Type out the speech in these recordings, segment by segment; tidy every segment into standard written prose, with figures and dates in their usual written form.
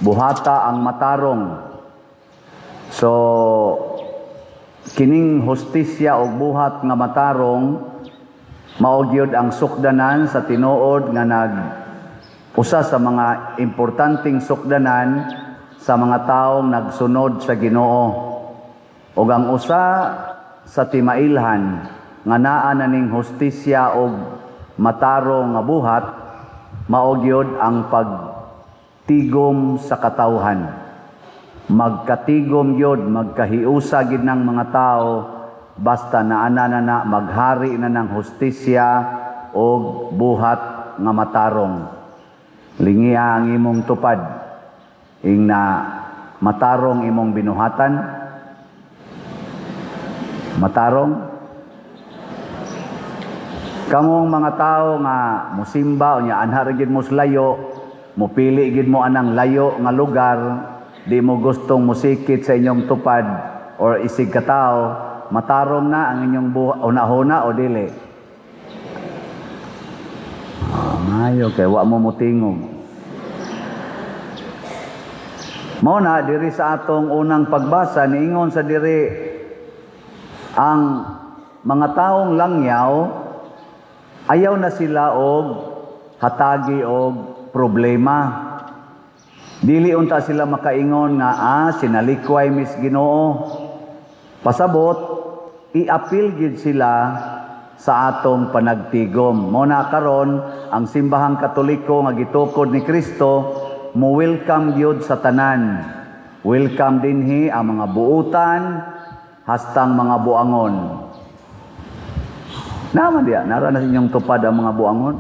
buhata ang matarong. So kining hustisya o buhat nga matarong mao gyud ang sukdanan sa tinuod nga usa sa mga importanteng sukdanan sa mga taong nagsunod sa Ginoo. Ug ang usa sa timailhan nga naa na ning hustisya o matarong nga buhat mao gyud ang pagtigom sa katawhan. Magkatigom gyud, magkahiusa gid ng mga tao basta naana na maghari na ng hustisya o buhat nga matarong. Lingiya ang imong tupad, na matarong imong binuhatan. Matarong. Kamong mga tao nga musimba o nya anhar gid mo layo, mupili gid mo anang layo nga lugar, di mo gustong musikit sa inyong tupad or isig ka tao, matarong na ang inyong una-huna o dili. Mayo kay wa mo mutingog. Mao na diri sa atong unang pagbasa niingon sa diri ang mga taong langyaw ayaw na sila og hatagi og problema. Dili unta sila makaingon nga sinalikway mis Ginoo. Pasabot i-appeal gid sila sa atong panagtigom. Mo na karon ang simbahang Katoliko nga gitukod ni Kristo mo welcome gyud sa tanan. Welcome dinhi ang mga buutan hastang mga buangon. Naman diha, nara na inyong tupad ang mga buangon.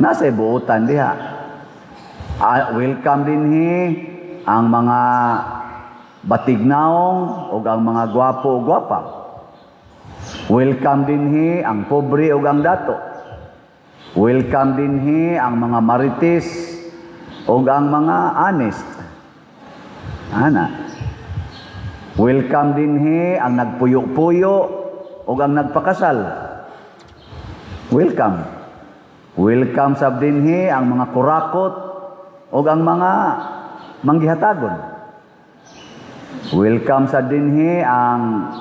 Nasa buutan diha. Welcome dinhi ang mga batignaong o ang mga gwapo o gwapa. Welcome dinhi ang pobre o ang dato. Welcome dinhi ang mga marites o ang mga honest. Ana. Welcome dinhi ang nagpuyo-puyo o ang nagpakasal. Welcome. Welcome sab dinhi ang mga kurakot o ang mga manggihatagon. Welcome sa dinhi ang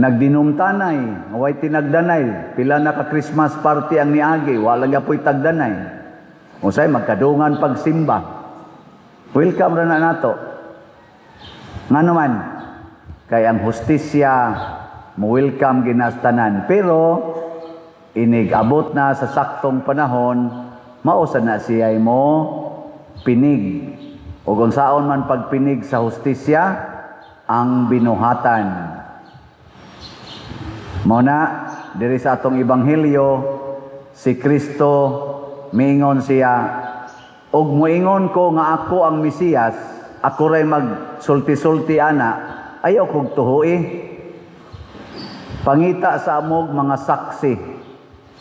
nagdinumtanay, way tinagdanay, pila na ka Christmas party ang niagi, wala nga po'y tagdanay. Usay magkadungan pagsimba. Welcome ra na nato. Nga naman, kay ang hustisya mo welcome ginastanan. Pero inig-abot na sa saktong panahon, mausa na siya'y mo pinig. O kung saon man pagpinig sa hustisya, ang binuhatan. Muna, diri sa atong ebanghelyo, si Kristo, miingon siya, og muingon ko nga ako ang Mesiyas, ako ray magsulti-sulti ana, ayaw kog tuhoy. Pangita sa amog mga saksi.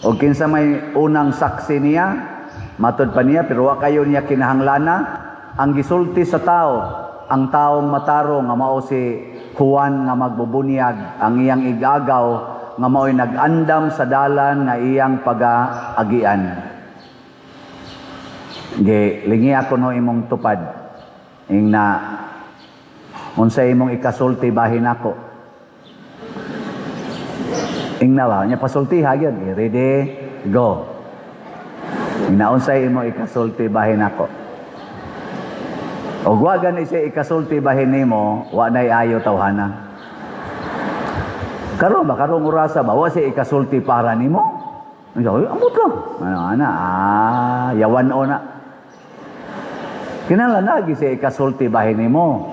O kinsa may unang saksi niya, matod pa niya, pero wa kayo niya kinahanglana, ang gisulti sa tao, ang taong matarong nga mao si Juan nga magbubunyag, ang iyang igagaw nga mao'y nag-andam sa dalan nga iyang pag-aagian. Lingi ako no imong tupad. Na unsa imong ikasulti bahin ako. Na ba nya pasulti ha gyud. Ready, go. Na unsa imong ikasulti bahin ako. O wagan siya ikasulti bahin nimo, wa nay ayo tawhana. Karon ba karong orasa ba wa siya ikasulti para nimo? Amot lang. Yawan o na. Kinahanglan lagi siya ikasulti bahin nimo.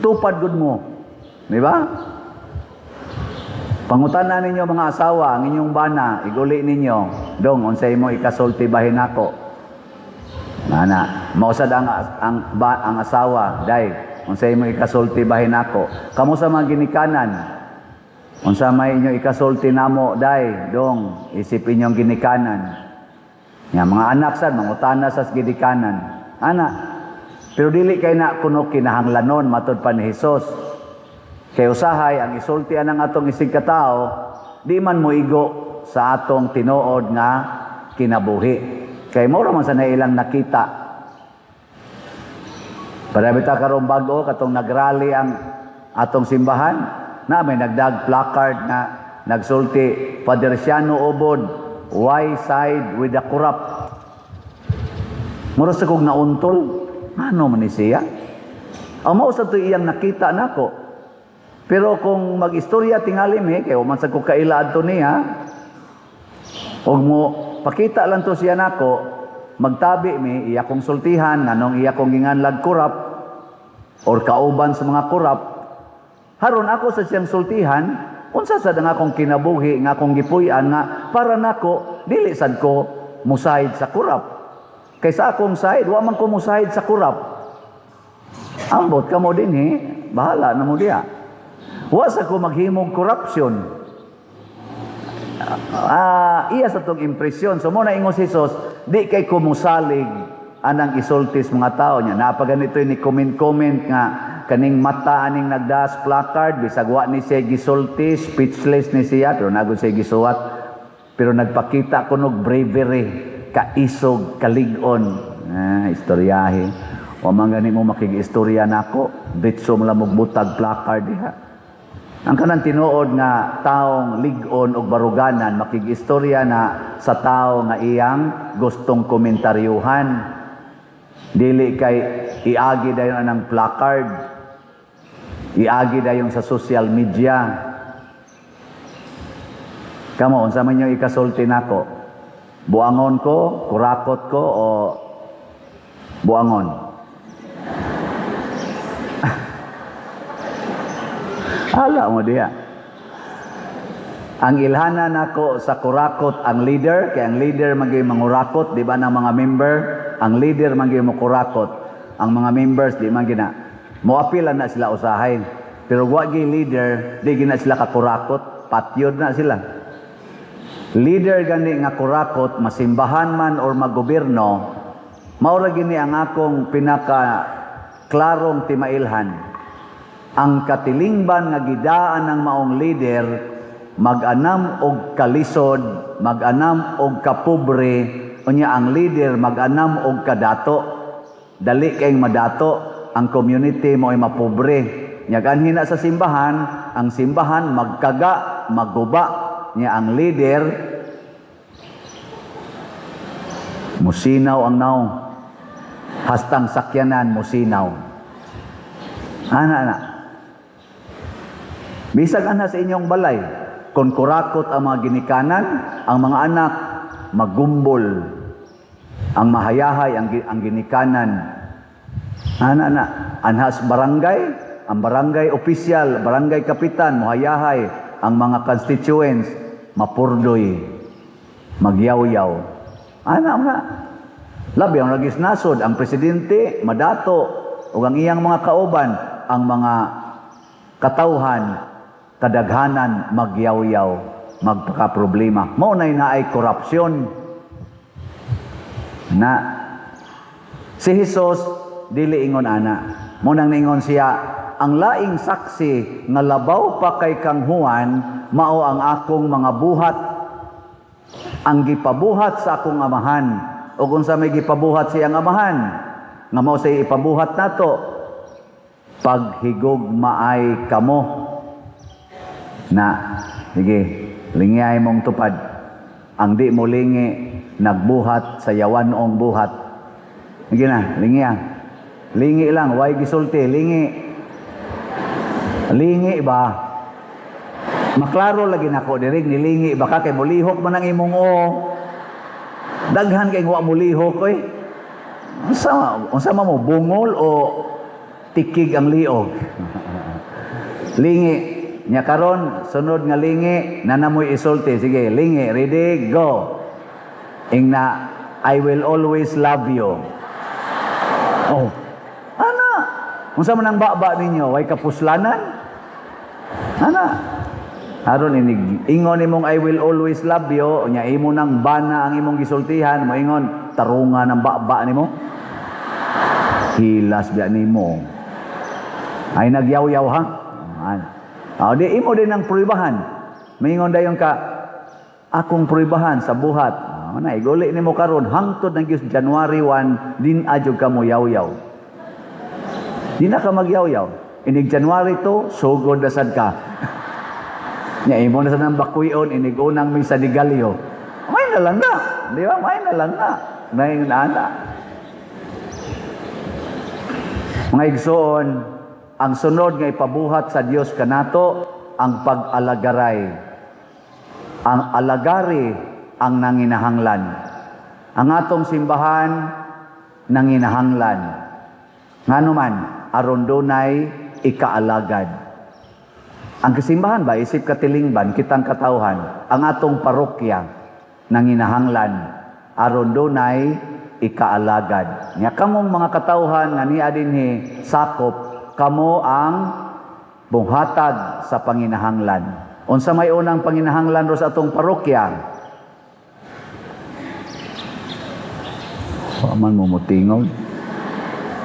Tupad gud mo. Di ba? Pangutanan ninyo mga asawa, ang inyong bana, iguli ninyo, dong unsay mo ikasulti bahin ako. Mausad ang asawa, day, unsay mo ikasulti bahin ako. Kamo sa mga ginikanan, unsa may inyo ikasulti namo, day, dong, isip inyong ginikanan. Mga anak sad, mangutana sa ginikanan. Pero dili kay na kuno kinahanglanon, matod pa ni Hesus. Kay usahay, ang isultian ng atong isig katao, di man mo igo sa atong tinuod nga kinabuhi. Kay mura man sa nailang nakita Parabita karon bago katong nagrally ang atong simbahan, na may nagdag placard na nagsulti, Paderciano Ubod, why side with the corrupt? Mura sa kong nauntol, ano man ni siya? Ang mao sa to iyang nakita nako. Pero kung mag-istorya tingali mi, kaya man sa ko kaila adto niya, og mo pakita lang to siya nako, magtabi mi, iya kong sultihan, nganong iya kong ginganlag kurap, or kauban sa mga kurap, haron ako sa siyang sultihan, unsa sad nga akong kinabuhi, nga akong gipuy-an, nga para nako, dili sad ko musahid sa kurap. Kaysa akong side, wa man ko musahid sa kurap. Ambot ka mo din bahala na mo diya. Wa sa ko maghimog corruption. Iya sa tong impresyon. So muna ingos Jesus, di kay kumusalig anang isultis mga tao niya. Napaganito ni comment nga kaning mata aning nagdas placard, bisag wa ni siya gisultis, speechless ni siya, pero nagod siya gisuwat. Pero nagpakita ko nog bravery, kaisog, kalig-on. Istoryahe. O man gani mo makig-istorya nako, bitso mo lang butag placard diha. Ang kanang tinuod nga taong lig-on o baruganan, makig-istorya na sa tao nga iyang gustong komentaryuhan. Dili kay iagi dayon anang placard, iagi dayon sa social media. Kamo, unsa man yung ikasulti nako? Buangon ko, kurakot ko, o buangon? Hala mo diya. Ang ilhana nako sa kurakot ang leader, kaya ang leader maging mangurakot, di ba ng mga member? Ang leader maging kurakot. Ang mga members, di man gina. Moapila na sila usahay. Pero wagi leader, di gina sila kakurakot, patyod na sila. Leader gani nga kurakot, masimbahan man or magobyerno, maura gini ang akong pinaka klarong timailhan. Ang katilingban nga gidaan ng maong leader, mag-anam og kalisod, mag-anam og kapobre, unya ang leader mag-anam og kadato. Dali kayong madato, ang community mo ay mapobre. Nyaganhin na sa simbahan, ang simbahan magkaga, magguba, niya ang leader, musinaw ang naong. Hastang sakyanan, musinaw. Ana. Bisag ana sa inyong balay, kung kurakot ang mga ginikanan, ang mga anak, magumbol. Ang mahayahay, ang ginikanan. Ana. Anhas barangay, ang barangay opisyal, barangay kapitan, mahayahay, ang mga constituents, mapurdoy, magyaw-yaw. Ana. Labi ang nagisnasod, ang presidente, madato, o ang iyang mga kauban, ang mga katauhan, kadaghanan, magyaw-yaw, magpaka-problema. Maunay na ay korupsyon. Na, si Jesus, dili ingon ana. Munang ningon siya, ang laing saksi nga labaw pa kay kang Juan, mao ang akong mga buhat, ang gipabuhat sa akong amahan. O kung sa may gipabuhat siyang amahan, nga mao say ipabuhat nato, paghigugmaay kamo. Na, sige, lingiyay mong tupad. Ang di mo lingi, nagbuhat sa yawanong buhat. Sige na, lingiya. Lingi lang, way gisulti, lingi. Lingi ba? Maklaro lagi nako dirig nilingi baka kay mulihok man ang imong o. Daghan kay wa mulihok oy. Unsa mo bungol o tikig ang liog? Lingi nya karon sunod nga lingi nanamoy isulti. Sige, lingi, ready, go. Ingna, I will always love you. Oh. Ana, unsa man ang baba ninyo? Way kapuslanan? Ana. Aron inig ingon imong I will always love you, nya imo nang bana ang imong gisultihan, moingon tarungan ang baba nimo. Hilas biya nimo. Ay nagyaw-yaw ha. Di imo din ang pruibahan. Moingon dayon ka akong pruibahan sa buhat. Na iguli nimo karon hangtod ng January 1 din adyo ka mo yaw-yaw. Di na ka magyaw-yaw. Inig January to, sugod na sad ka. Nya imo na sa nang bakuyon, inig unang may sa digalyo. May na lang na. Di ba? May na lang na. May na. Mga igsoon, ang sunod nga ipabuhat sa Dios kanato ang pag-alagaray. Ang alagari ang nanginahanglan. Ang atong simbahan nanginahanglan. Nganuman aron dunay ikaalagad. Ang kasimbahan ba isip katilingban kitang katawhan, ang atong parokya nanginahanglan aron dunay ikaalagad. Nya kamong mga katawhan nga niya dinhi sakop, kamo ang buhatag sa panginahanglan. Unsa may unang panginahanglan ro sa atong parokya? Paman mo mutingog.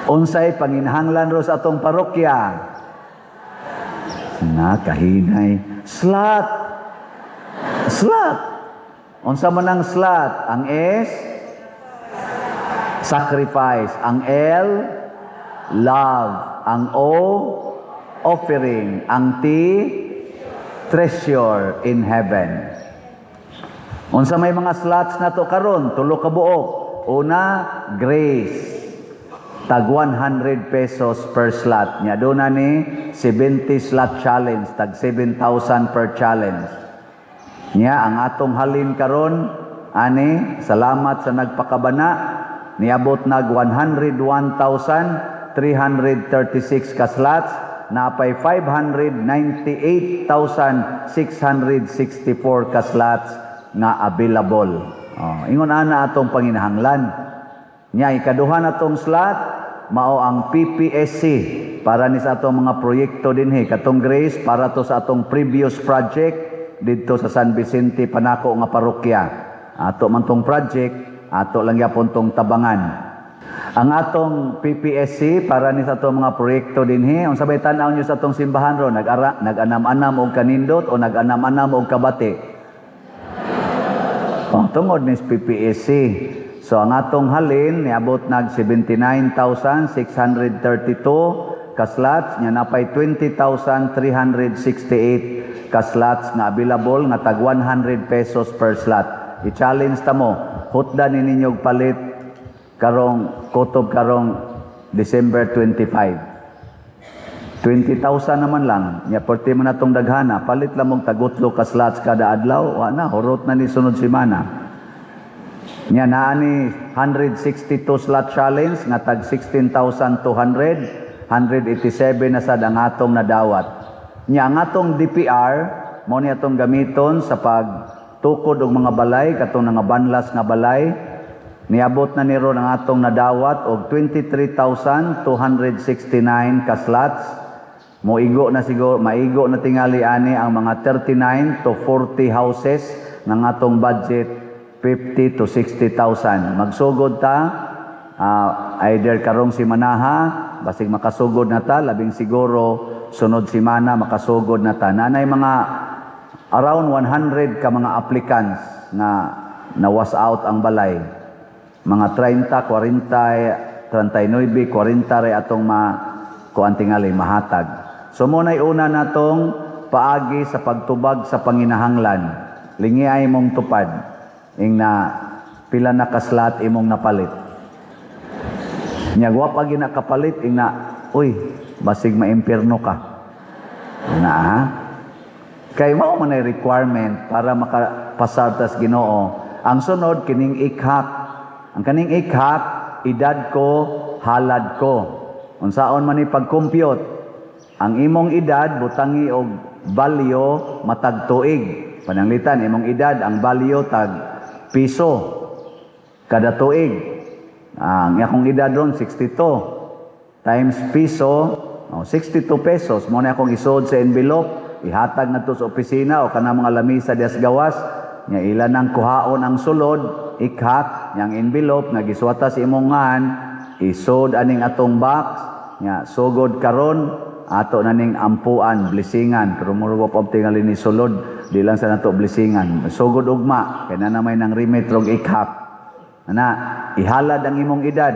Unsay panginahanglan ro sa atong parokya? Kahinay. Slot. Unsa man ang slot? Ang S, sacrifice. Ang L, love. Ang O, offering. Ang T, treasure in heaven. Unsa may mga slots na to karon? Tulo ka buok. Una, grace. Tag 100 pesos per slot. Nya do na ni 70 slot challenge, tag 7,000 per challenge. Nya ang atong halin karon ani salamat sa nagpakabana niabot nag 101,336 ka slots, napay 598,664 ka slots nga available. Ingon ana atong panginahanglan. Nya ikaduha natong slot mao ang PPSC para ni sa atong mga proyekto dinhi, katong grace para to sa atong previous project didto sa San Vicente Panaco nga parokya. Ato man tong project, ato lang gyapon tong tabangan. Ang atong PPSC para ni sa atong mga proyekto dinhi, unsa bay tan-aw nyo sa atong simbahan ro, nag-anam-anam og kanindot o nag-anam-anam og kabati? Tungod ni PPSC. So ang atong halin niabot nag 79,632 ka slots, nya napay 20,368 ka slots nga available nga tag 100 pesos per slot. I-challenge ta mo, hutda ni ninyog palit karong kutob karong December 25. 20,000 naman lang. Nya perti man natong daghana, palit lang mong tagutlo ka slots kada adlaw, wa na horot na ni sunod semana. Nya naa ni 162 slot challenge nga tag 16,200, 187 na sad ang atong nadawat. Nya ang atong DPR mo ni atong gamiton sa pagtukod og mga balay katong nga banlas nga balay. Niabot na niro ang atong nadawat og 23,269 ka slots. Maigo na tingali ani ang mga 39 to 40 houses ng atong budget 50 to 60,000. Magsugod ta, either karong simanaha, basig makasugod na ta, labing siguro sunod simana makasugod na ta. Nanay mga around 100 ka mga applicants na nawas out ang balay. Mga 30, 40, 39, 40 ray atong kuantingali mahatag. So muna'y una natong paagi sa pagtubag sa panginahanglan. Lingi ay mong tupad. Na pila na kaslat imong napalit. Nyagwa pag ginakapalit, uy, basig maimpirno ka. Kay mao man ay requirement para makapasar tas Ginoo. Ang sunod, kining ikhak. Ang kaning ikhak, edad ko, halad ko. Unsaon man ni pag-compute. Ang imong edad, butangi og balyo, matag tuig. Pananglitan, imong edad, ang balyo, tag piso kada tuig. Ang akong edad ron 62 times piso, 62 pesos mo na akong isod sa envelope, ihatag na to sa opisina o kana mga lamisa dias gawas. Nya ilan ang kuhaon ang sulod, ikhak yang envelope nga giswata sa imong ngan, isod aning atong box. Nya sugod karon ato na ning ampuan, blessingan. Pero muro pa tingali ni sulod, di lang sa nato blessingan. Sugod ugma, kaya na may nang remit rog ikhap. Ihalad ang imong edad.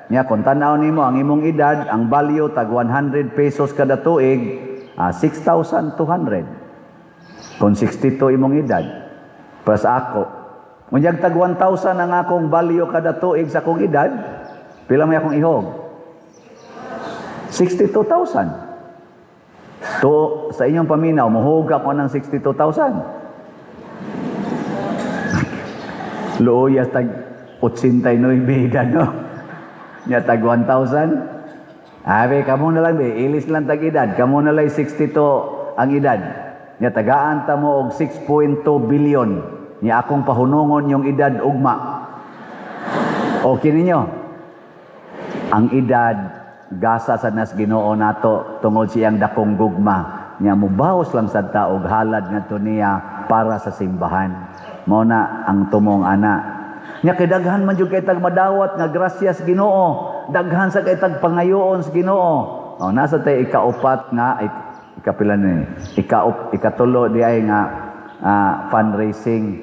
Nya kung tanaw nimo ang imong edad, ang value tag 100 pesos kada tuig, 6,200. Kung 62 imong edad. Para sa ako. Munyag tag 1,000 ang akong value kada tuig sa akong edad, pila may akong ihog? 62,000. To sa inyong paminaw, muhog ako ng 62,000. Luoyas tag 89 edad, no? Nya tag 1,000. Abi, kamo na lang, ilis lang tag edad. Kamo na lang 62 ang edad. Nya tagaan ta mo og 6.2 billion. Nya akong pahunungon yung edad ugma. Okay ninyo? Ang edad, gasa sa nas Ginoo nato tungod siyang dakong gugma. Nya mubawas lang sa taog halad nga niya para sa simbahan. Mao na ang tumong ana. Nya kay daghan man jud kay tag madawat nga grasya sa Ginoo, daghan sa kay tag pangayoon sa Ginoo. Oh, nasa tay ikaupat nga ikapila ni ikatulo di ay nga fundraising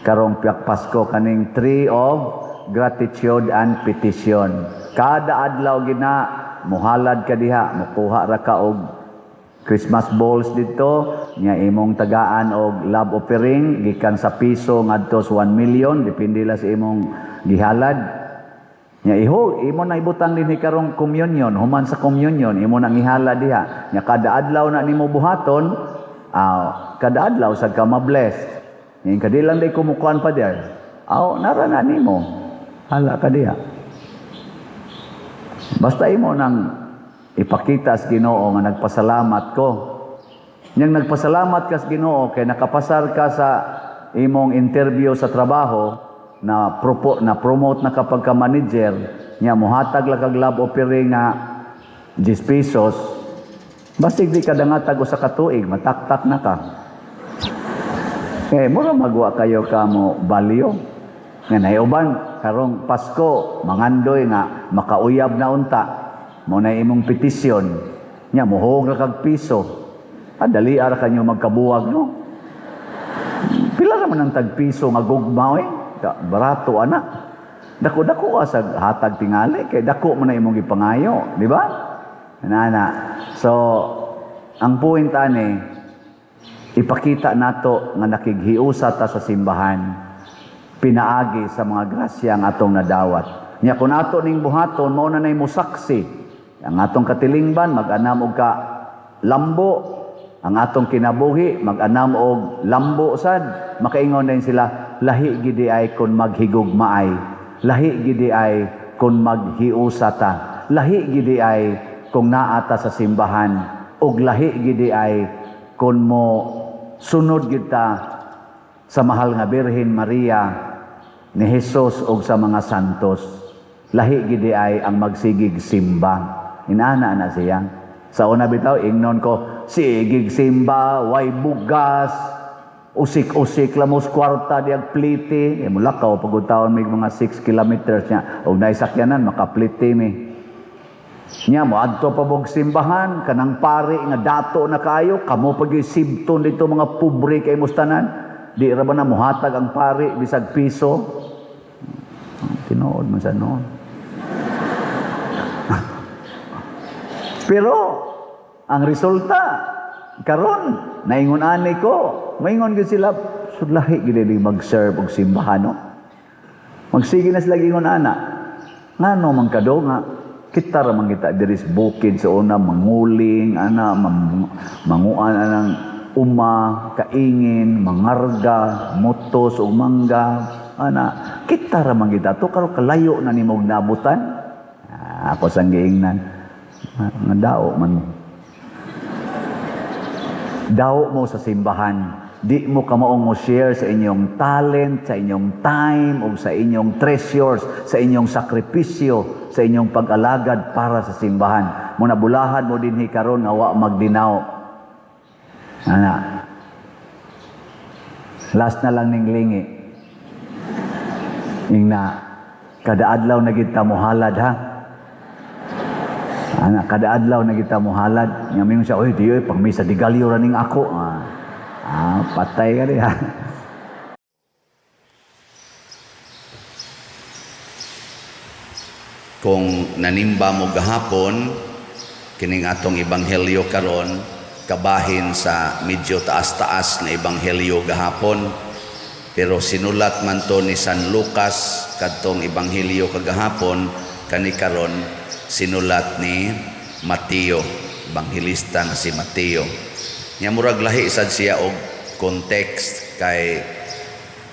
karong piyak Pasko kaning Tree of Gratitude and Petition. Kada adlaw gina muhalad ka diha, mukuha ra ka og Christmas balls dito, nya imong tagaan og love offering gikan sa piso ngadto sa 1 million, depende la sa imong gihalad. Nya imo na ibutang dinhi karong communion, human sa communion imo nang ihalad diha. Nya kada adlaw na nimo buhaton, kada adlaw sad ka ma-bless. Nya kadilang day kumukuan pa diha. Nara na nimo. Hala ka diha. Basta imo nang ipakita sa Ginoo nga nagpasalamat ko. Nang nagpasalamat ka sa Ginoo kay nakapasar ka sa imong interview sa trabaho na promote na kapag ka manager, nya muhatag lang kag love offering nga 10 pesos. Basig di ka dangatag usa ka tuig, mataktak na ka. Mura magwa kayo kamo balyo. Nga naiuban karong Pasko, mangandoy nga makauyab na unta. Mo na imong petisyon, nya muhog ra kag piso. Dali ara kanyo magkabuwag, no? Pila naman ang tag piso nga gugma, barato ana. Dako-dako sa hatag tingali kay dako man na imong gipangayo, di ba? Nana. So, ang point ani ipakita nato nga nakighiusa ta sa simbahan, pinaagi sa mga grasya nga atong nadawat. Nya kun ato ning buhaton mao na nay musaksi. Ang atong katilingban, mag-anam og ka lambo. Ang atong kinabuhi, mag-anam og lambo sad. Makaingon din sila, lahi gidi ay kung maghigugmaay. Lahi gidi ay kung maghiusata. Lahi gidi ay kung naata sa simbahan. Og lahi gidi ay kung mo sunod kita sa mahal nga Birhen Maria ni Jesus og sa mga santos. Lahi gidi ay ang magsigig simba. Inana na siya. Sa una bitaw, ingnon ko, sigig simba, way bugas, usik-usik lamos kwarta diag pliti. Mulakaw, pag-utaon may mga 6 kilometers niya. O naisakyanan, makapliti mi. Nya mo, adto pa bog simbahan, kanang pari, nga dato na kayo, kamo pag-isibton dito mga pobre kay mustanan. Di ra ba na muhatag ang pari, bisag piso? Tinood mo sa noon. Pero, ang resulta, karon naingon ani ko, maingon gid sila, sudlahi gid mag-serve og simbahan, no? Magsige na sila gingon ana. Ngano man kado nga kita ra man kita diri sa bukid sa una manguling ana manguan anang uma, kaingin, mangarga, motos o mangga, ana kita ra man kita to karo kalayo na nimo nabutan. Ako sang giingnan. Nga dao man mo. Dao mo sa simbahan. Di mo kamaong mo share sa inyong talent, sa inyong time, o sa inyong treasures, sa inyong sakripisyo, sa inyong pag-alagad para sa simbahan. Muna bulahan mo din karon nga wa magdinaw. Ana. Last na lang ning lingi. Ing na kada adlaw na gid ta mohalad ha. Ana kada adlaw na kita mohalad. Nya mingon siya, oy di pang misa di galyo ra ning ako. Patay ka diha. kung nanimba mo gahapon kining atong ebanghelyo karon, kabahin sa medyo taas-taas na ebanghelyo gahapon, pero sinulat man to ni San Lucas kadtong ebanghelyo kagahapon, kani karon sinulat ni Mateo, ebanghelista nga si Mateo. Nya murag lahi sad siya og context kay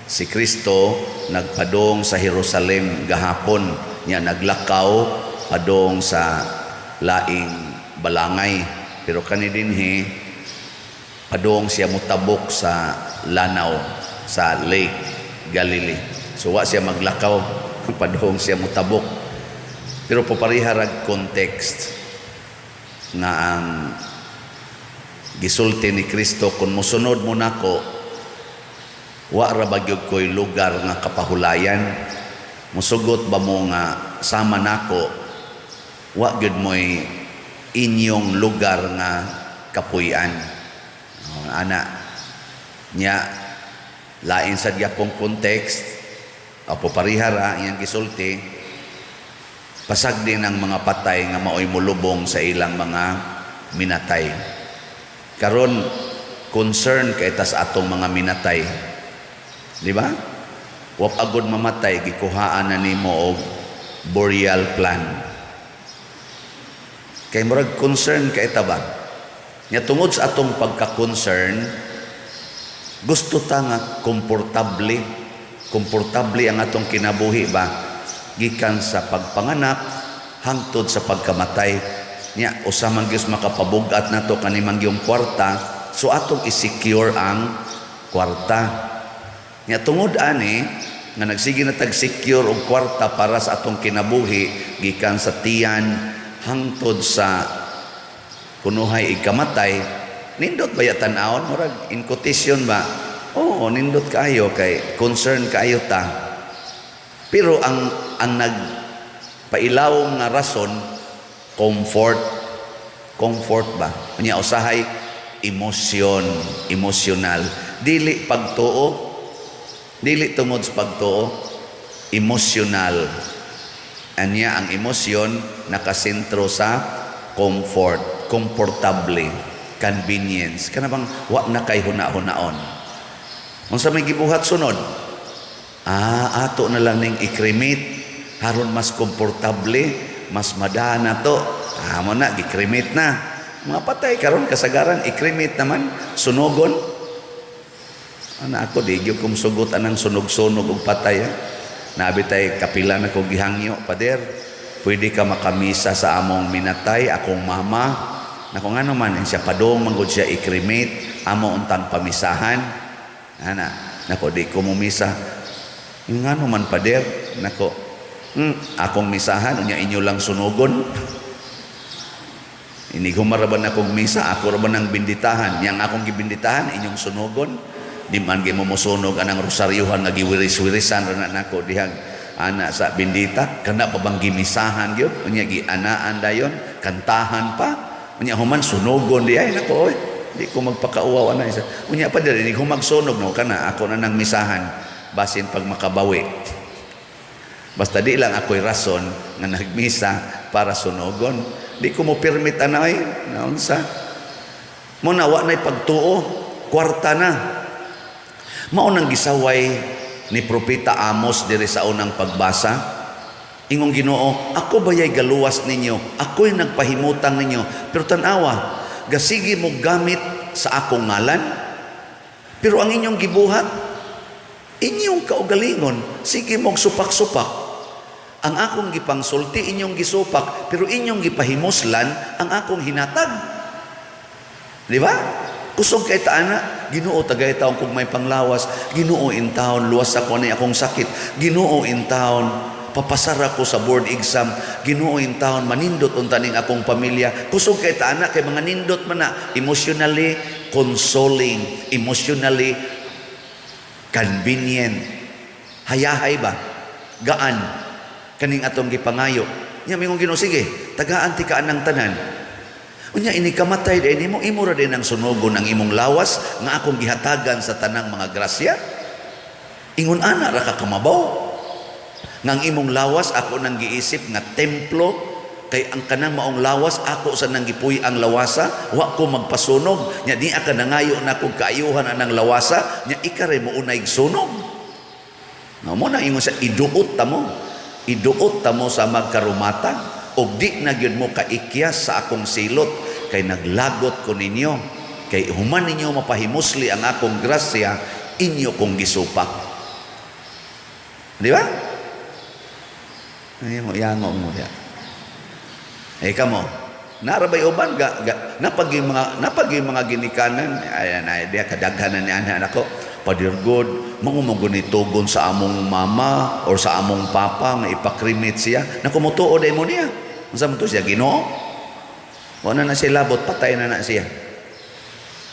si Kristo nagpadong sa Jerusalem gahapon, nya naglakaw padong sa laing balangay, pero kani dinhi padong siya mutabok sa lanaw sa Lake Galilee. So wa siya maglakaw, padong siya mutabok. Pero paparihara context nga ang gisulti ni Kristo, kung musunod mo nako, wa ra bagyog ko'y lugar nga kapahulayan. Musugot ba mo nga sama nako, wa gyud mo'y inyong lugar nga kapuy-an. Ana nya lain sa gyapong context, apo parihara iyang gisulti, pasag din ang mga patay nga maoy mulubong sa ilang mga minatay. Karon concern kay tas atong mga minatay, di ba? Wa agud mamatay, gikuhaan na nimo og burial plan. Kay murag concern kay ta ba? Nya tungod sa atong pagka-concern, gusto ta nga komportable ang atong kinabuhi ba, gikan sa pagpanganak hangtod sa pagkamatay. Nya usa man gyud makapabugat nato kanimang yung kwarta, so atong i-secure ang kwarta. Nya tungod ani nga nagsige na tag-secure og kwarta para sa atong kinabuhi gikan sa tiyan hangtod sa kunuhay ikamatay, nindot ba tan-awon murag in quotation ba? Oo, nindot kaayo kay concern kaayo ta. Pero ang nagpailawong nga rason, comfort ba? Unya usahay emotional. Dili pagtuo, dili tungod sa pagtuo, emotional. Anya ang emosyon nakasentro sa comfort, komportable, convenience. Kana bang wa na kay huna-hunaon. Unsa may gibuhat sunod? Ato na lang ning i-cremate haron mas komportable, mas madana to. Mo na gi-cremate na. Mga patay karon kasagaran i-cremate naman, sunogon. Ana ako di gyud kum sugot anang sunog-sunog og patay. Nabi tay kapila na kong gihangyo, Pader, pwede ka makamisa sa among minatay, akong mama. Nako nga naman, siya padong manggod siya i-cremate, amo untang pamisahan. Ana, nako di ko mumisa. Yung nga naman, Pader, nako, akong misahan, unya inyo lang sunugon. Ini humaraban akong misa, ako raban ang binditahan. Yang akong gibinditahan, inyong sunugon. Di man gyud mo sunog anang rosaryuhan nga giwiris-wirisan ra nako dihang ana sa bindita, kana pa bang gimisahan gyud unya gianaan dayon, kantahan pa unya human sunogon di ay nako oy di ko magpakauwaw ana isa unya pa diri ko magsunog no kana ako na nang misahan basin pag makabawi. Basta di lang ako'y rason nga nagmisa para sunogon, di ko mo permit anay naunsa mo na wa nay pagtuo, kwarta na. Mao nang gisaway ni Propeta Amos diri sa unang pagbasa. Ingong Ginoo, ako bayay galuwas ninyo, ako'y nagpahimutang ninyo, pero tanawa, gasigi mo gamit sa akong ngalan. Pero ang inyong gibuhat, inyong kaugalingon, sige mong supak-supak. Ang akong gipangsulti, inyong gisupak, pero inyong gipahimuslan ang akong hinatag. Di ba? Kusog kay taana, Ginoo tagay taon kung may panglawas, Ginoo in taon luwas ako ni akong sakit, Ginoo in taon papasara ko sa board exam, Ginoo in taon manindot unta ning akong pamilya. Kusog kay taana kay mga nindot man na emotionally consoling, emotionally convenient. Hayahay ba? Gaan kaning atong gipangayo. Nya mingong Ginoo, sige, tagaan ti kaan ng tanan. Unya ini kamatay din imo ra din ang sunugon ang imong lawas nga akong gihatagan sa tanang mga grasya. Ingon ana ra ka kamabaw. Ngang imong lawas ako nang giisip nga templo, kay ang kanang maong lawas ako sa nang gipuy ang lawasa, wa ko magpasunog. Nya di ka nangayo na kog kaayuhan anang lawasa, nya ikare mo unay sunog. No mo na ingon sa iduot ta mo. Iduot ta mo sa magkarumatan og di na gyud mo kaikyas sa akong silot kay naglagot ko ninyo. Kay human ninyo mapahimusli ang akong grasya, inyo kong gisupak. Di ba? Ay mo yango mo ya. Kamo, narabay uban napagi mga ginikanan ayan ay dia kadaghanan ni anak ko. Padir God, mangumogo ni tugon sa among mama or sa among papa nga ipakrimit siya. Nakumutuo day mo niya. Unsa man to siya Ginoo? Wala na siya labot, patay na siya.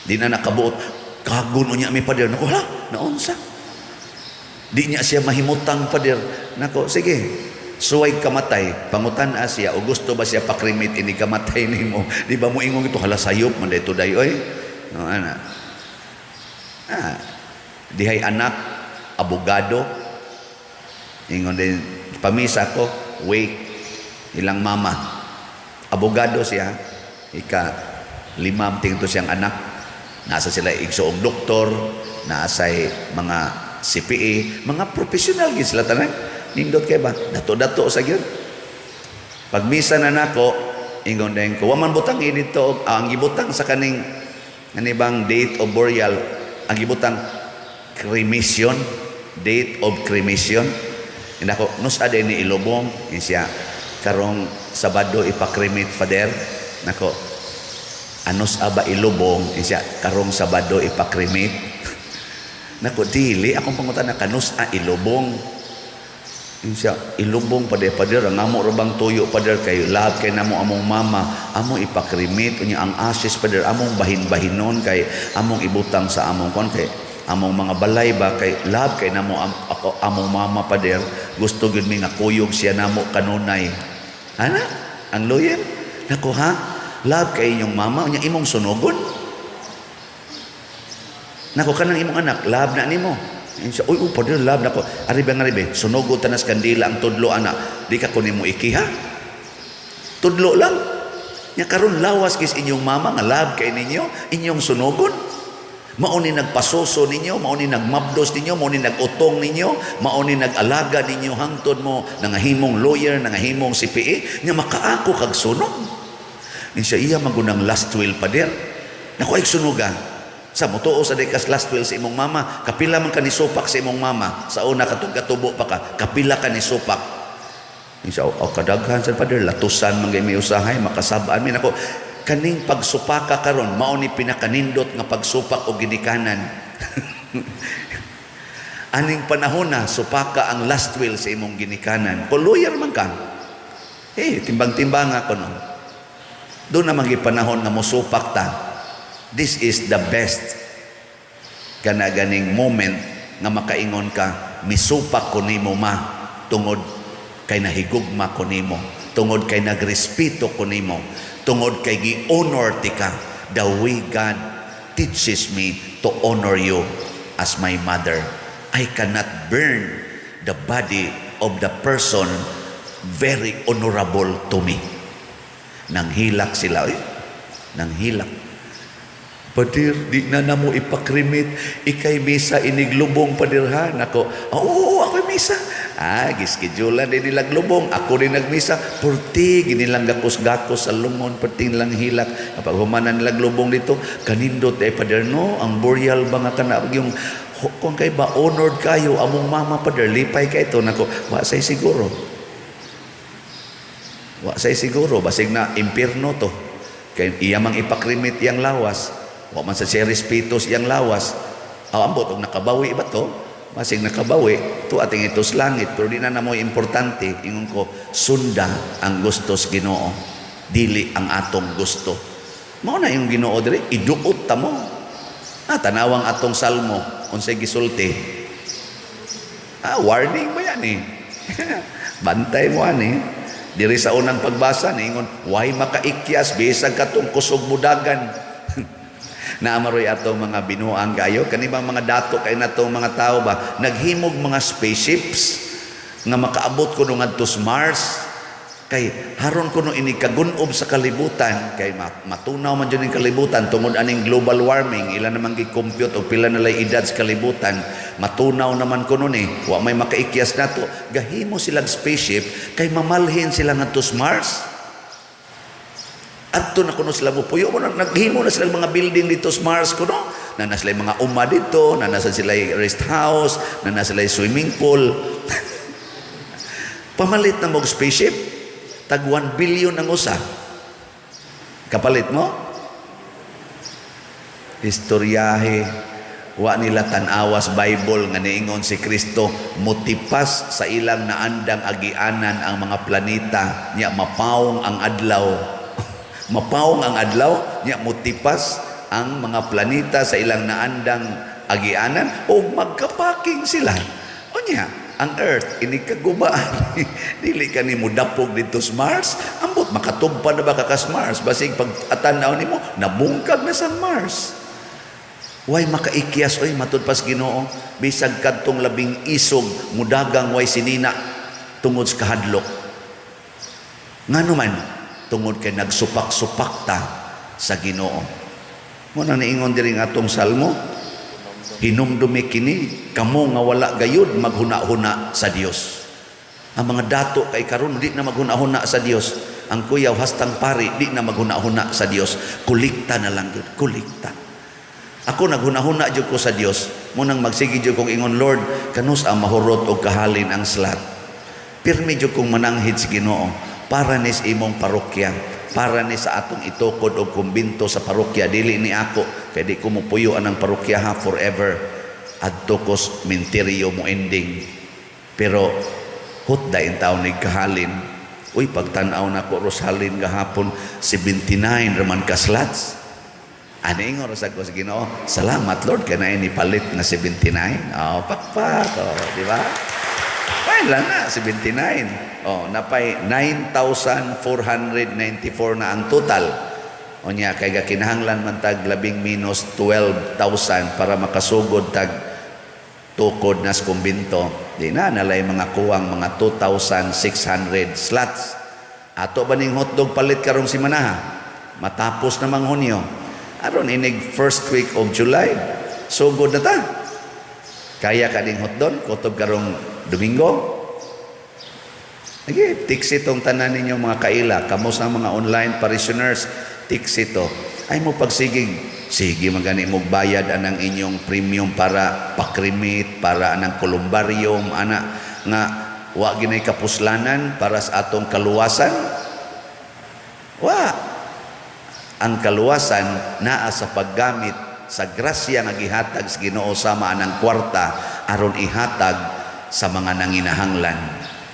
Di na nakabuot. Kaguno niya mi padir. Nako hala, naunsa? Di niya siya mahimutang padir. Nako, sige. Suway kamatay, pangutan siya, o gusto ba siya pakrimit, ini kamatay ni mo. Di ba mo ingong ito, hala sayop, manday to day, oy. No, ana. Dihay anak, abogado. Ingon din, pamisa ko, wait, ilang mama. Abogado siya, ika-5 tingto siyang anak. Nasa sila igsoong doktor, nasa mga CPA, mga professional gid sila tanan. Nindot kay ba? Dato-dato sa gyud. Pag misa na nako, ingon din ko, waman butang dito ang gibutang sa kaning bang date of burial, ang gibutang cremation, date of cremation. Indako nus ade ni ilubong siya karong Sabado ipakremate fader. Nako anos aba ilubong siya karong Sabado ipakremate. Nako dili akong pangutan na kanus ilubong. Insya ilubong pader ang amo rabang tuyo pader kay love kay namo among mama among ipakrimit unya ang ashes pader among bahin-bahinon kay among ibutang sa among kon kay among mga balay ba kay love kay namo ako among mama pader gusto gyud mi nga kuyog siya namo kanunay ana ang lawyer nako ha love kay inyong mama unya imong sunugon nako kanang imong anak love na nimo. Insya uy pader love nako aribe sunugo tanas kandila ang tudlo anak di ka kunin mo ikiha tudlo lang nya karon lawas kis inyong mama nga love kay ninyo inyong sunugon mao ni nagpasoso ninyo mao ni nagmabdos ninyo mao ni nagutong ninyo mao ni nagalaga ninyo hangtod mo nangahimong lawyer nangahimong CPA nya makaako kag sunog insya iya magunang last will pader nako ay sunuga sa mutuo sa dekas last will sa imong mama kapila man ka ni supak sa imong mama sa una katubo pa ka kapila ka ni supak insya Allah kadaghan sa pader latusan man may usahay makasabaan min ako kaning pagsupaka karon mao ni pinakanindot nga pagsupak og ginikanan aning panahon na supaka ang last will sa imong ginikanan kung lawyer man ka timbang-timbang ako no doon na panahon nga mosupak ta. This is the best ganing moment nga makaingon ka misupak ko nimo ma tungod kay nahigugma ko nimo tungod kay nagrespeto ko nimo tungod kay gi-honor ti ka the way God teaches me to honor you as my mother. I cannot burn the body of the person very honorable to me. Nanghilak sila nanghilak. Padir, di na mo ipakrimit. Ikay misa iniglubong padirhan. Ako, oo, ako'y misa. Gischedulean din nilang lubong. Ako din nagmisa. Purti, ginilang gakos-gakos sa lungon. Purti nilang hilak. Kapag humanan nilang lubong dito, kanindot padir, no? Ang burial ba nga ka na, yung, kung kayo ba, honored kayo, among mama padir, lipay ka ito. Nako, wasay siguro. Wasay siguro. Basig na impirno to. Kaya iyamang ipakrimit yang lawas. Wa man sa siya respetos yang lawas. Ambot og nakabawi ba to? Masig nakabawi to ating itos langit pero di na mo importante ingon ko sunda ang gustos Ginoo dili ang atong gusto. Mao na yung Ginoo diri iduot ta mo. Tanawang atong salmo unsay gisulti. Warning ba yan Bantay mo ani. Diri sa unang pagbasa ningon way makaikyas bisag katong kusog mudagan. Naamaroy atong mga binuang gayo kanibang mga dato kay natong mga tao ba naghimog mga spaceships nga makaabot ko nung ngadto sa Mars, kay haron ko no ini kagunob sa kalibutan, kay matunaw man dyan yung kalibutan tungod aning global warming, ilan naman gi-compute o pila nalay edad sa kalibutan, matunaw naman ko nun wa may makaikyas nato, gahimo silang spaceship kay mamalhin sila ngadto sa Mars. Adto na kuno sila bupuyo mo, naghimo na silang mga building dito sa Mars kuno, na sila mga uma dito, na nasa sila rest house, na nasa sila swimming pool. Pamalit na mong spaceship, tag 1 billion ang usa. Kapalit mo? Istoryahe, wa nila tanawas Bible nga niingon si Kristo, mutipas sa ilang naandang agianan ang mga planeta, nya mapawong ang adlaw. Mapawong ang adlaw, nya mutipas ang mga planeta sa ilang naandang agianan o magkapaking sila. O nya, ang Earth, inikagubaan. Dili ka ni mo dapog dito sa Mars, ambot makatugpa na ba ka sa Mars? Basig pag atanaw ni mo, nabungkag na sa Mars. Way makaikyas, oy matud pas Ginoo, bisag kadtong labing isog, mudagang way sinina tungod sa kahadlok. Ngano man, tungod kay nagsupak-supak ta sa Ginoo. Mo nang niingon diri nga atong salmo, hinumdumi kini kamo nga wala gayud maghuna-huna sa Dios. Ang mga dato kay karon di na maghuna-huna sa Dios. Ang kuyaw hastang pari di na maghuna-huna sa Dios. Kulikta na lang jud, kulikta. Ako naghuna-huna jud ko sa Dios. Mo nang magsigi jud kong ingon, Lord, kanus ang mahurot og kahalin ang slat. Pirmi jud kong mananghid sa Ginoo para ni sa imong parokya, para ni sa atong itukod og kumbinto sa parokya, dili ni ako kay di ko mupuyo anang parokya ha forever adto ko minteryo mo ending. Pero hutda in taon ni kahalin, uy pagtan-aw na ko Rosalyn gahapon 79 raman ka slots. Ani ingon sa ko sa Ginoo, salamat Lord kay naay ni palit na 79. Oh pakpak, oh, di ba? Ay lang na 79. Oh, napay 9,494 na ang total. O niya, kay kinahanglan man tag labing minus 12,000 para makasugod tag tukod na sa kumbinto. Di na, nalay mga kuwang mga 2,600 slots. Ato ba ning hotdog palit karong simana? Matapos namang Hunyo. Aron inig first week of July. Sugod na ta. Kaya ka ding hotdog, kutob karong Domingo. Okay, tiksi itong tanan ninyo mga kaila, kamo sa mga online parishioners, tiksi ito. Ay mo pagsigig, sige magani mo bayad anang inyong premium para pakrimit, para anang kolumbarium, ana nga wa ginay kapuslanan para sa atong kaluwasan. Wa. Ang kaluwasan naa sa paggamit sa grasya nga gihatag sa Ginoo sama anang kwarta aron ihatag sa mga nanginahanglan.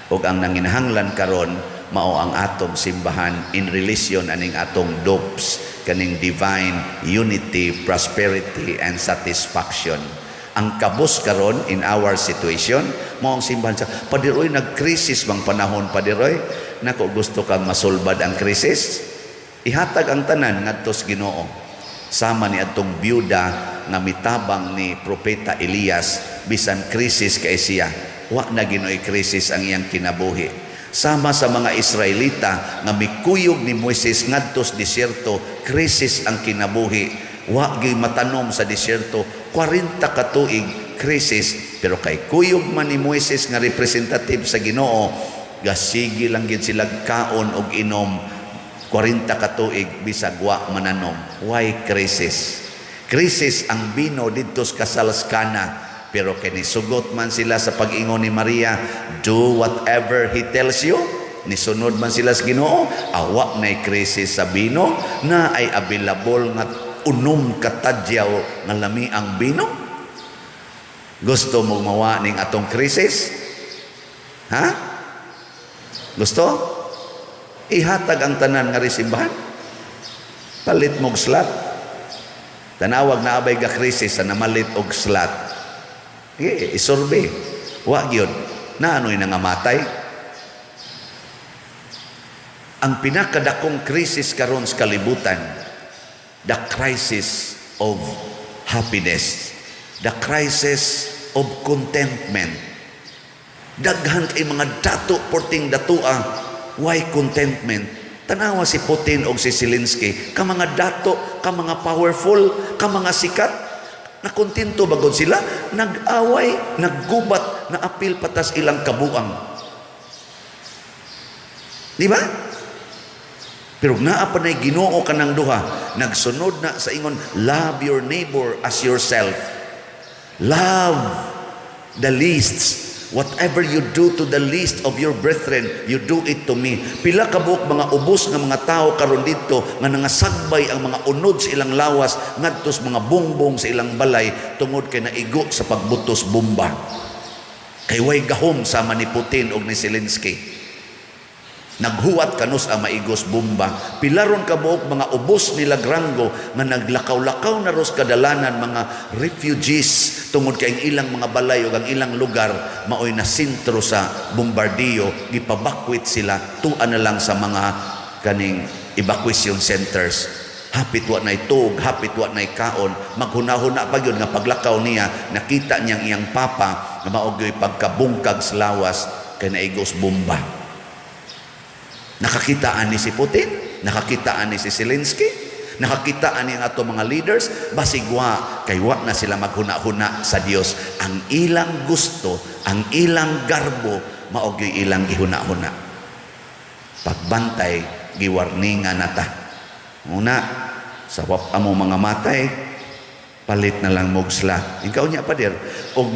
Ug ang nanginahanglan karon mao ang atong simbahan in relation aning atong dopes kaning divine unity, prosperity and satisfaction. Ang kabus karon in our situation mao ang simbahan sa padiroy nagkrisis bang panahon padiroy nako gusto kang masulbad ang krisis, ihatag ang tanan ngadto sa Ginoo sama ni atong byuda nga mitabang ni propeta Elias bisan krisis kay siya. Wa na ginoy krisis ang iyang kinabuhi. Sama sa mga Israelita nga mikuyog ni Moises ngadto sa disyerto, krisis ang kinabuhi. Wa gyud matanom sa disyerto 40 ka tuig krisis, pero kay kuyog man ni Moises nga representative sa Ginoo, gasigi lang gyud sila kaon og inom 40 ka tuig bisag wa mananom. Why krisis? Krisis ang bino didto sa kasalskana. Pero kinisugot man sila sa pag-ingon ni Maria, do whatever He tells you. Nisunod man sila sa Ginoo, awa na'y krisis sa bino, na ay available nga unom katadyaw nga lami ang bino. Gusto mo mawa ning atong krisis? Ha? Gusto? Ihatag ang tanan nga resimbahan. Palit mog slat. Tanawag na abay ga krisis sa namalit og slat. Isurbe. Wa gyud na ano'y nangamatay. Ang pinakadakong krisis karon sa kalibutan, the crisis of happiness, the crisis of contentment. Daghan kay mga dato porting datua. Why contentment? Tanawa si Putin o si Zelensky, ka mga dato, ka mga powerful, ka mga sikat, nakontento bagod sila, nag-away, naggubat, na apil patas ilang kabuang. Di ba? Pero naa pa na'y Ginoo ka ng duha, nagsunod na sa ingon, love your neighbor as yourself. Love the least. Whatever you do to the least of your brethren, you do it to me. Pila ka buok mga ubos nga mga tao karon dito nga nangasagbay ang mga unod sa ilang lawas ngadtos mga bongbong sa ilang balay tungod kay naigo sa pagbutos bomba. Kay way gahom sama ni Putin ug ni Zelensky. Naghuwat kanus ang maigos bomba. Pilaron kabuok mga ubos nila Grango nga naglakaw-lakaw na ros kadalanan mga refugees tungod kay ang ilang mga balay o ang ilang lugar maoy na sentro sa bombardiyo, gipabakwit sila tuan na lang sa mga kaning evacuation centers. Hapit wa nay tug, hapit wa nay kaon, maghunahuna pa gyud nga paglakaw niya, nakita niyang iyang papa nga maoy pagkabungkag sa lawas kay naigos bomba. Nakakitaan ni si Putin, nakakitaan ni si Zelensky, nakakitaan ni ang ato mga leaders, basigwa kay wa na sila maghuna-huna sa Dios. Ang ilang gusto, ang ilang garbo, maog yung ilang gihuna-huna. Pagbantay, giwarningan nata. Una, sa wap amo mga matay, palit na lang mogsla. Ikaw niya pa dir, og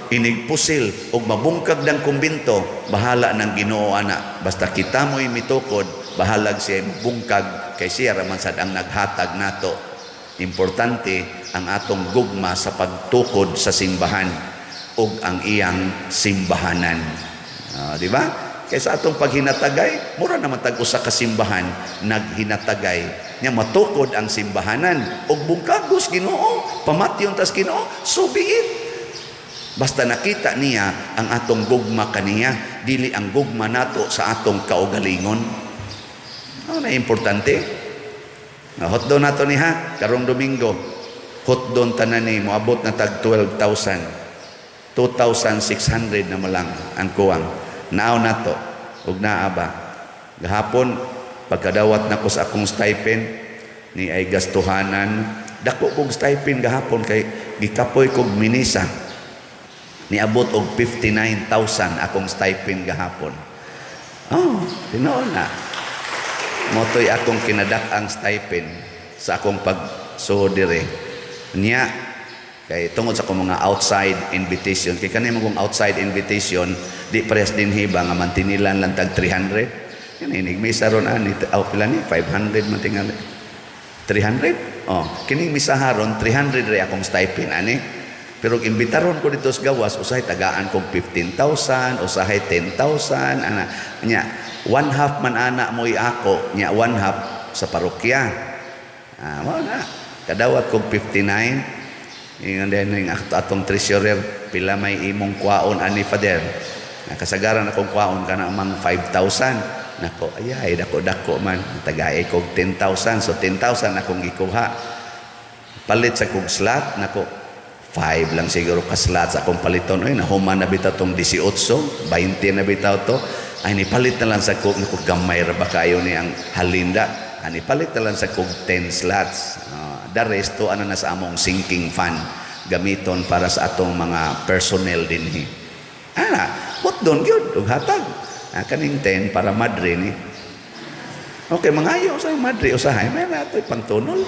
inigpusil og mabungkag ng kumbinto, bahala ng Ginoo ana. Basta kita mo'y mitukod, bahalag siya bungkag kay siya raman sad ang naghatag nato. Importante ang atong gugma sa pagtukod sa simbahan ug ang iyang simbahanan. Di ba? Kaysa atong paghinatagay, mura naman tag-usa ka simbahan naghinatagay. Nya matukod ang simbahanan ug bungkagos Ginoo, pamatyon tas Ginoo, so be it. Basta nakita niya ang atong gugma kaniya, dili ang gugma nato sa atong kaugalingon. Ano na importante? Hotdon nato ni ha, karong Domingo. Hotdon tanan ni moabot na tag 12,000. 2,600 na malang ang kuwang. Naaw nato ug naa ba. Gahapon pagkadawat nako sa akong stipend ni ay gastuhanan. Dako kog stipend gahapon kay gikapoy kog minisa. Niabot og 59,000 akong stipend gahapon. Oh, tinoon na. Motoy akong kinadak ang stipend sa akong pag-sodire. Niya, kay tungod sa akong mga outside invitation. Kay kanina kong outside invitation, di pares din hiba nga mantinilan lang tag 300. Yan, inigmisa ron ani, pila ni, 500 mantingali. 300? Oh, kining misaharon, 300 rin akong stipend, ani. Pero imbitaron ko dito sa gawas, usahay tagaan kong 15,000, usahay 10,000, ana. Nya, 1/2 man ana mo ako, nya 1/2 sa parokya. Wala. Kadawat kong 59. Ingon din ang atong treasurer, pila may imong kwaon ani Father. Kasagaran akong kwaon kana mang 5,000. Nako, ayay, dako-dako man. Tagaay kong 10,000. So 10,000 akong gikuha. Palit sa kong slot, nako, 5 lang siguro ka slot sa akong paliton. Ay, nahuman na bitaw tong 18, 20 na bitaw to. Ay, nipalit na lang sa kong, nako, gamay ra ba kayo ni ang halinda. Ay, nipalit na lang sa kong 10 slots. The rest to ano na sa among sinking fund gamiton para sa atong mga personnel dinhi. What doon gyud ug hatag. Kaning 10 para madre ni. Okay, mangayo sa madre usahay may natoy pangtunol.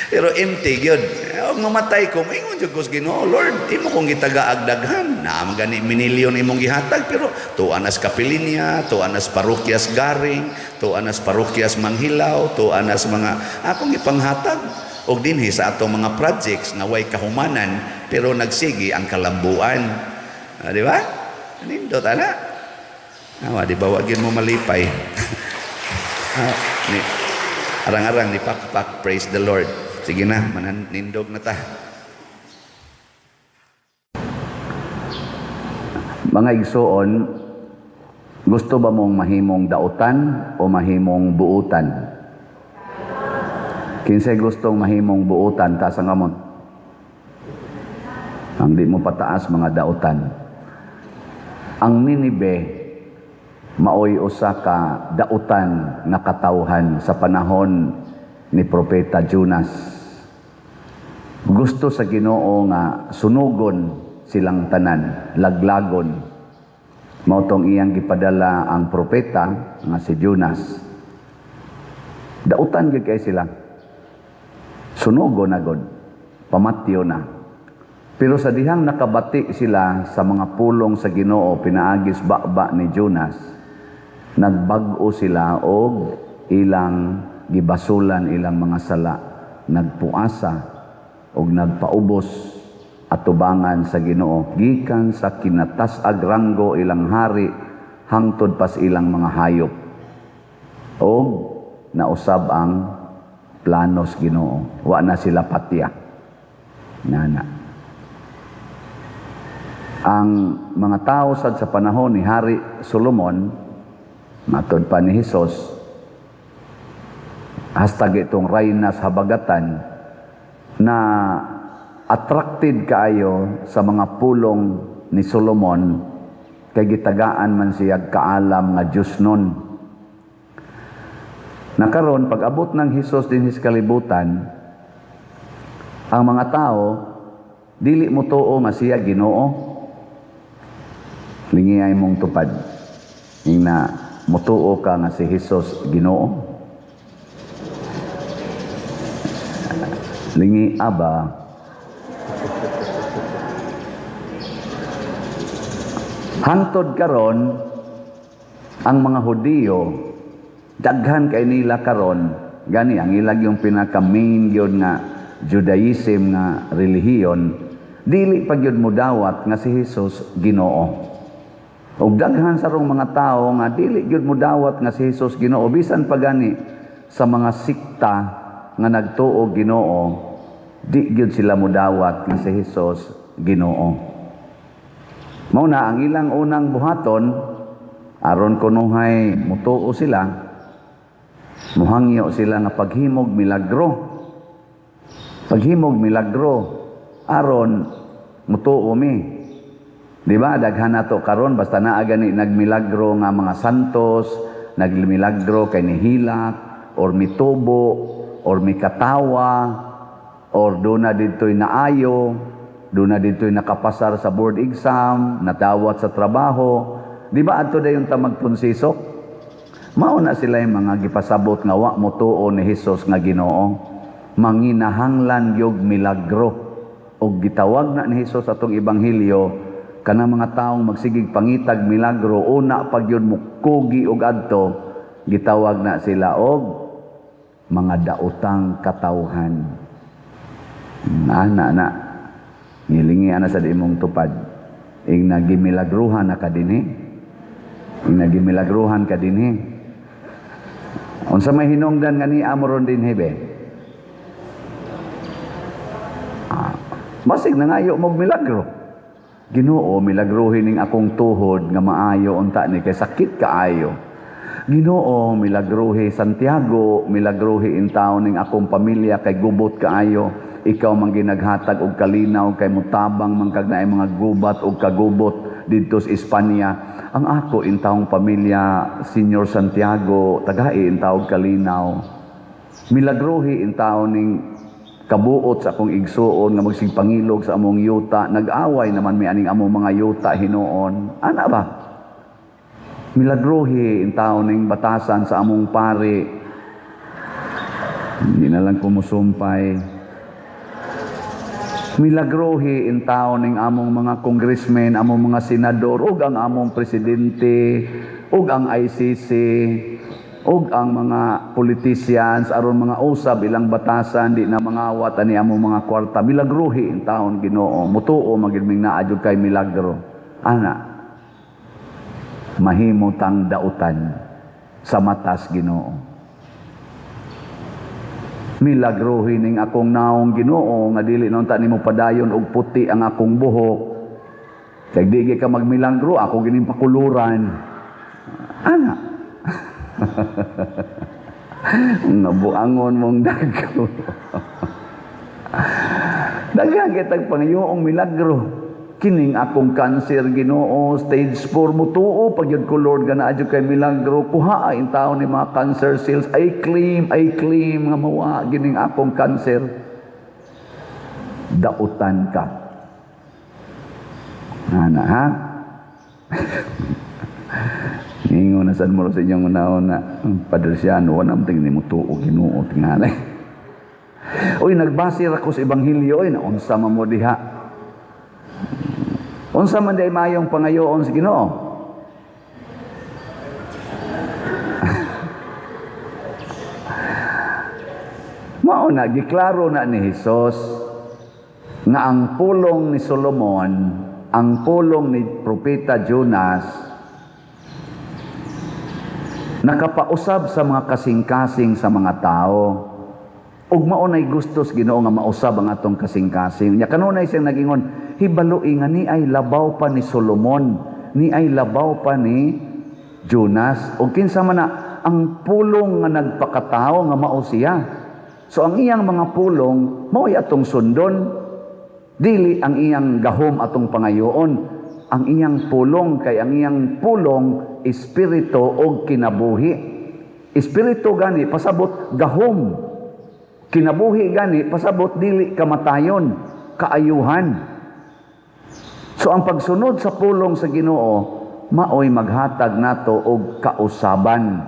Pero empty gyud. Og mamatay ko, ingon jud ko sa Ginoo, Lord, imo kong gitagaag daghan. Na magani minilyon imong gihatag pero tuan as Kapilinya, tuan as Parokyas Garing, tuan as Parokyas Manghilaw, tuan as mga akong ipanghatag. Og dinhi sa atong mga projects na way kahumanan pero nagsigi ang kalambuan. Di ba? Nindot ana. Di ba wag mo malipay. Arang-arang ni pak-pak, praise the Lord. Sige na, mananindog na ta. Mga igsoon, gusto ba mong mahimong dautan o mahimong buutan? Kinsay gustong mahimong buutan ta sa ngamon? Ang di mo pataas mga dautan. Ang Ninibe maoy usa ka dautan nga katawhan sa panahon ni Propeta Jonas. Gusto sa Ginoo nga sunugon silang tanan, laglagon. Mao tong iyang gipadala ang propeta nga si Jonas. Dautan gyud kay sila. Sunugon na gud, pamatyo na. Pero sa dihang nakabati sila sa mga pulong sa Ginoo pinaagis baba ni Jonas, nagbag-o sila og ilang gibasulan ilang mga sala, nagpuasa og nagpaubos atubangan sa Ginoo gikan sa kinatas-ag ranggo ilang hari hangtod pas ilang mga hayop. Og nausab ang planos Ginoo. Wa na sila patya. Nana. Ang mga tao sad sa panahon ni Hari Solomon, matod pa ni Hesus, hastag itong Raynas Habagatan, na attracted kaayo sa mga pulong ni Solomon, kay gitagaan man siya kaalam nga Diyos nun. Nakaron, pag abot ng Hesus din his kalibutan, ang mga tao, dili mo tuo nga siya Ginoo. Lingi ay mong tupad. Ing na mutuo ka nga si Hesus Ginoo. Lingi aba. Hangtod karon ang mga Hudiyo, daghan kay nila karon, gani ang ilag yung pinaka main gyud nga Judaism nga relihiyon, dili pa gyud mudawat nga si Hesus Ginoo. Og daghan sa rong mga tao nga dili gyud mudawat nga si Hesus Ginoo, bisan pa gani sa mga sikta nga nagtuo Ginoo, di gyud sila mudawat nga si Hesus Ginoo. Mao na ang ilang unang buhaton aron kunuhay mutuo sila, muhangyo sila nga paghimog milagro. Paghimog milagro aron mutuo mi. Di ba, daghan nato karon basta naa gani nagmilagro nga mga santos, nagmilagro kay nihilak, or mitubo, or mikatawa, or doon na dito'y naayo, doon na dito'y nakapasar sa board exam, natawat sa trabaho. Di ba, ato na yung tamagpunsisok? Mauna sila yung mga gipasabot nga wa mo tuo ni Hesus nga Ginoo. Manginahanglan yog milagro. O gitawag na ni Hesus atong Ebanghelyo, kanang mga taong magsigig pangitag milagro, una pag yun mukugi og adto, gitawag na sila og mga daotang katawhan. Na, nilingi ana sa imong tupad. Ing nagimilagruhan na ka dinhi. Ing nagimilagruhan ka dinhi. Unsa may hinungdan nga ni amoron dinhi be? Basig na ngayo mog milagro. Ginoo, milagrohin ning akong tuhod nga maayo unta ni kay sakit kaayo. Ginoo, milagrohi Santiago, milagrohi in taon ning akong pamilya kay gubot kaayo. Ikaw man ginaghatag og kalinaw kay mutabang man kag naay mga gubat og kagubot didto sa Espanya. Ang ako in taong pamilya, Senior Santiago, tagahi in taong kalinaw. Milagrohi in taon ning kabuot sa akong igsuon nga magsigpangilog sa among yuta, nag-away naman may aning among mga yuta hinuon. Ana ba? Milagrohi in taon ning batasan sa among pare. Hindi na lang kumusumpay. Milagrohi in taon ning among mga congressmen, among mga senador, ug ang among presidente, ug ang ICC, ug ang mga politicians aron mga usab ilang batasan di na mangawat ani among mga kwarta. Milagrohi in taon Ginoo, mutuo magilming naa jud kay milagro. Ana, mahimutang dautan sa matas Ginoo. Milagrohi ning akong naong Ginoo nga dili naon ta nimo padayon og puti ang akong buhok. Kay di ka magmilagro, ako gining pakuluran. Ana. Nabuangon mong dago. Daghang kitag pangayong milagro. kining akong cancer Ginoo stage 4 mo tuo pag yun ko Lord gana adyo kay milagro kuha in taon ni mga cancer cells I claim nga mawa gining akong cancer. Dautan ka ana ha. Ingon na sad mo sa inyong una-una Padre wala namting ni mo tuo Ginoo tingali. Oy nagbasir ako sa ebanghelyo oy naunsa man mo diha. Unsa man day mayong pangayoon sa Ginoo? Mao na giklaro na ni Hesus nga ang pulong ni Solomon, ang pulong ni propeta Jonas nakapausab sa mga kasing-kasing sa mga tao. Ug maunay gustos Ginoo nga mausab ang atong kasing-kasing. Nya kanunay siyang nagingon, hibaloy nga ni ay labaw pa ni Solomon, ni ay labaw pa ni Jonas. Ug kinsa man na ang pulong nga nagpakatao nga mao siya. So ang iyang mga pulong mao'y atong sundon, dili ang iyang gahom atong pangayoon. Ang iyang pulong kay ang iyang pulong espiritu og kinabuhi. Espiritu gani pasabot gahom. Kinabuhi gani pasabot dili kamatayon, kaayuhan. So ang pagsunod sa pulong sa Ginoo maoy maghatag nato og kausaban.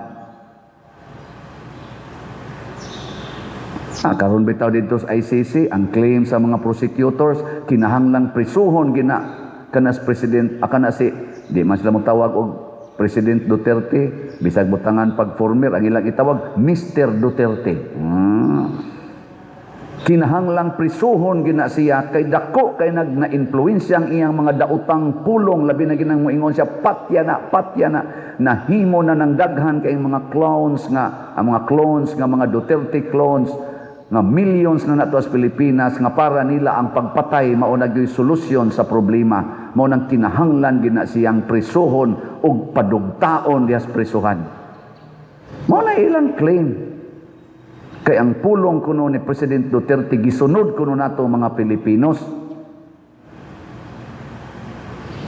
Karon bitaw dito sa ICC ang claim sa mga prosecutors kinahanglang prisuhon gina kanas president kana si di man sila motawag og President Duterte bisag butangan pag former ang ilang itawag Mr. Duterte. Kinahanglang prisuhon gina siya kay dako kay nag-na-influensya ang iyang mga daotang pulong labi na ginang moingon siya patya na nahimo na ng daghan kay mga clones nga ang mga clones nga mga Duterte clones nga millions na nato sa Pilipinas nga para nila ang pagpatay mao na gyud solusyon sa problema. Mao nang kinahanglan gina siyang prisuhon ug padugtaon diha sa prisuhan. Mao na ilang claim. Kay ang pulong kuno ni President Duterte gisunod kuno nato mga Pilipinos.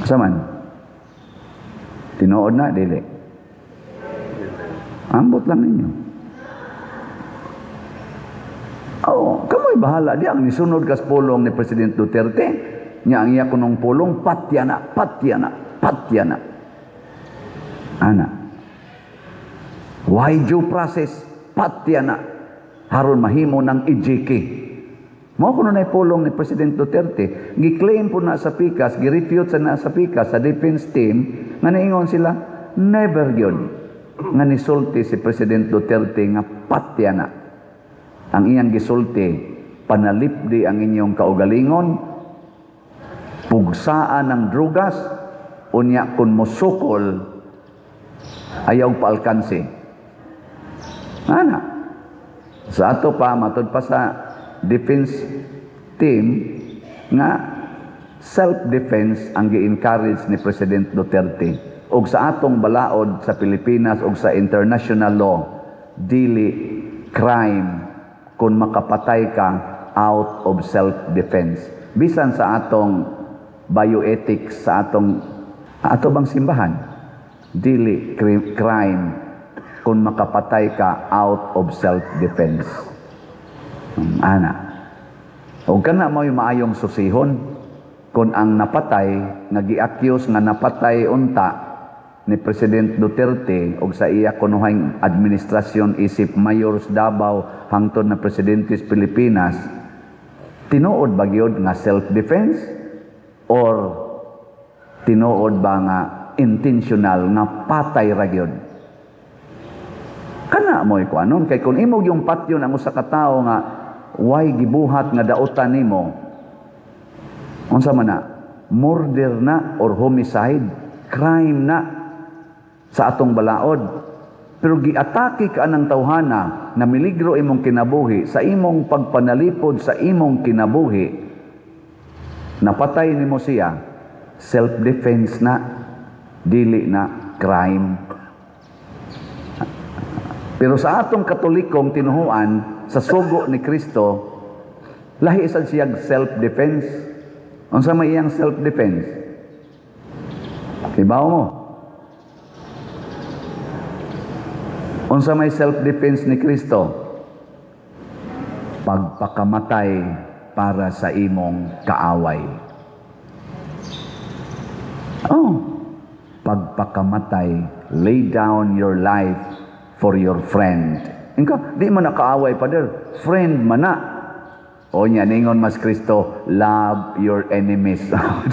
Saman. Tinuod na dili. Ambot lang ninyo. Oo, kamoy bahala di ang nisunod kas pulong ni President Duterte. Nya ang iya kunong pulong patya na. Ana. Why due process patya na haron mahimo ng EJK. Mao kuno na pulong ni President Duterte. Gi-claim po na sa PICAS, gi-refute sa na sa PICAS sa defense team nga niingon sila never yun nga nisulti si President Duterte nga patya na. Ang iyang gisulti, panalipdi ang inyong kaugalingon, pugsaan ng drugas, unya kun mosukol, ayaw paalkansi. Ana, sa ato pa, matod pa sa defense team, nga self-defense ang gi-encourage ni President Duterte. Og sa atong balaod sa Pilipinas og sa international law, dili crime kung makapatay ka out of self-defense. Bisan sa atong bioethics, sa ato bang simbahan, dili crime kung makapatay ka out of self-defense. Ana. O kana mo yung maayong susihon, kung ang napatay, nag-i-accuse nga napatay unta, ni President Duterte o sa iya kunuhang administrasyon isip Mayors Davao hangtod na Presidente sa Pilipinas, tinuod ba gyud nga self-defense or tinuod ba nga intentional nga patay ra gyud? Kana mo ikuanon kay kung imog yung patyon ang usa ka tawo nga way gibuhat nga daotan nimo, unsa man na, murder na or homicide, crime na sa atong balaod. Pero giatake ka ng tawhana na miligro imong kinabuhi sa imong pagpanalipod sa imong kinabuhi, napatay nimo siya, self-defense na, dili na crime. Pero sa atong Katolikong tinuhuan sa sugo ni Kristo, lahi sad siya self-defense. Unsa may iyang self-defense? Ibaw mo. Unsa may self-defense ni Kristo? Pagpakamatay para sa imong kaaway. Pagpakamatay, lay down your life for your friend. Ingka, di man nakaaway pa der, friend man na. O nya ningon mas Kristo, love your enemies.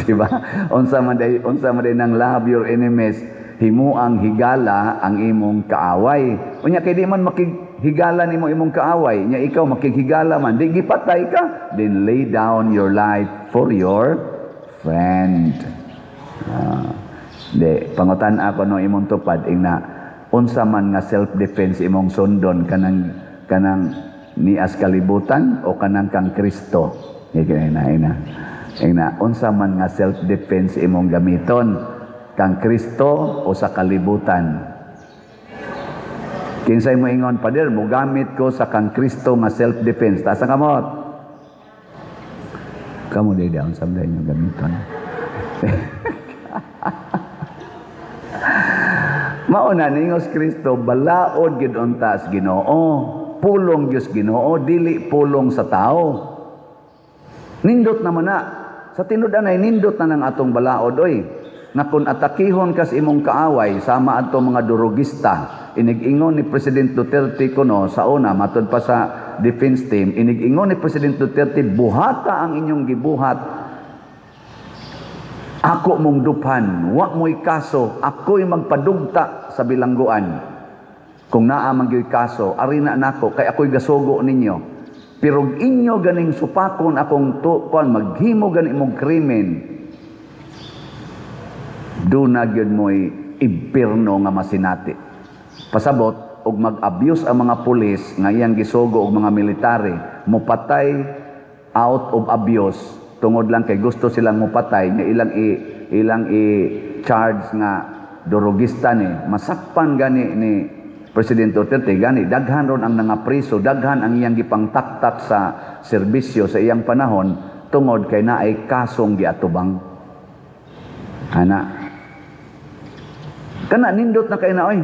Di ba? Unsa man day nang love your enemies, himuang higala ang imong kaaway. Unya kay di man makighigala nimo imong kaaway, nya ikaw makighigala man, di gipatay ka, then lay down your life for your friend. Pangutan ako no imong tupad ingna unsa man nga self-defense imong sundon kanang nias kalibutan o kanang kang Kristo. Ingna unsa man nga self-defense imong gamiton, kang Kristo o sa kalibutan. Kinsay mo ingon, Pader, mo gamit ko sa kang Kristo nga self-defense. Taas ang kamot. Kamu di daon sabday nyo gamiton. Mauna ningos Kristo, balaod gid untas Ginoo. Pulong Diyos Ginoo, dili pulong sa tao. Nindot naman na. Sa tinud-anay, nindot na ng atong balaod, oy. Na kung atakihon kas imong kaaway, sama ato mga durugista, inig-ingon ni President Duterte kuno sa una, matod pa sa defense team, inig-ingon ni President Duterte, buhata ang inyong gibuhat. Ako mong duphan, wa mo'y kaso, ako'y magpadugta sa bilangguan. Kung naa man gyud kaso, ari na nako, kay ako'y gasugo ninyo. Pero inyo ganing supakon akong tukuan, maghimo gani imong krimen. Doon na gyud mo'y impierno nga masinati. Pasabot, og mag-abuse ang mga pulis, nga iyang gisugo og mga military, mupatay out of abuse, tungod lang kay gusto silang mupatay, nga ilang i-charge nga durugista ni, masakpan gani ni President Duterte, gani, daghan ron ang nangapriso, daghan ang iyang gipangtaktak sa serbisyo sa iyang panahon, tungod kay naay kasong giatubang. Kana nindot na kay na, oy.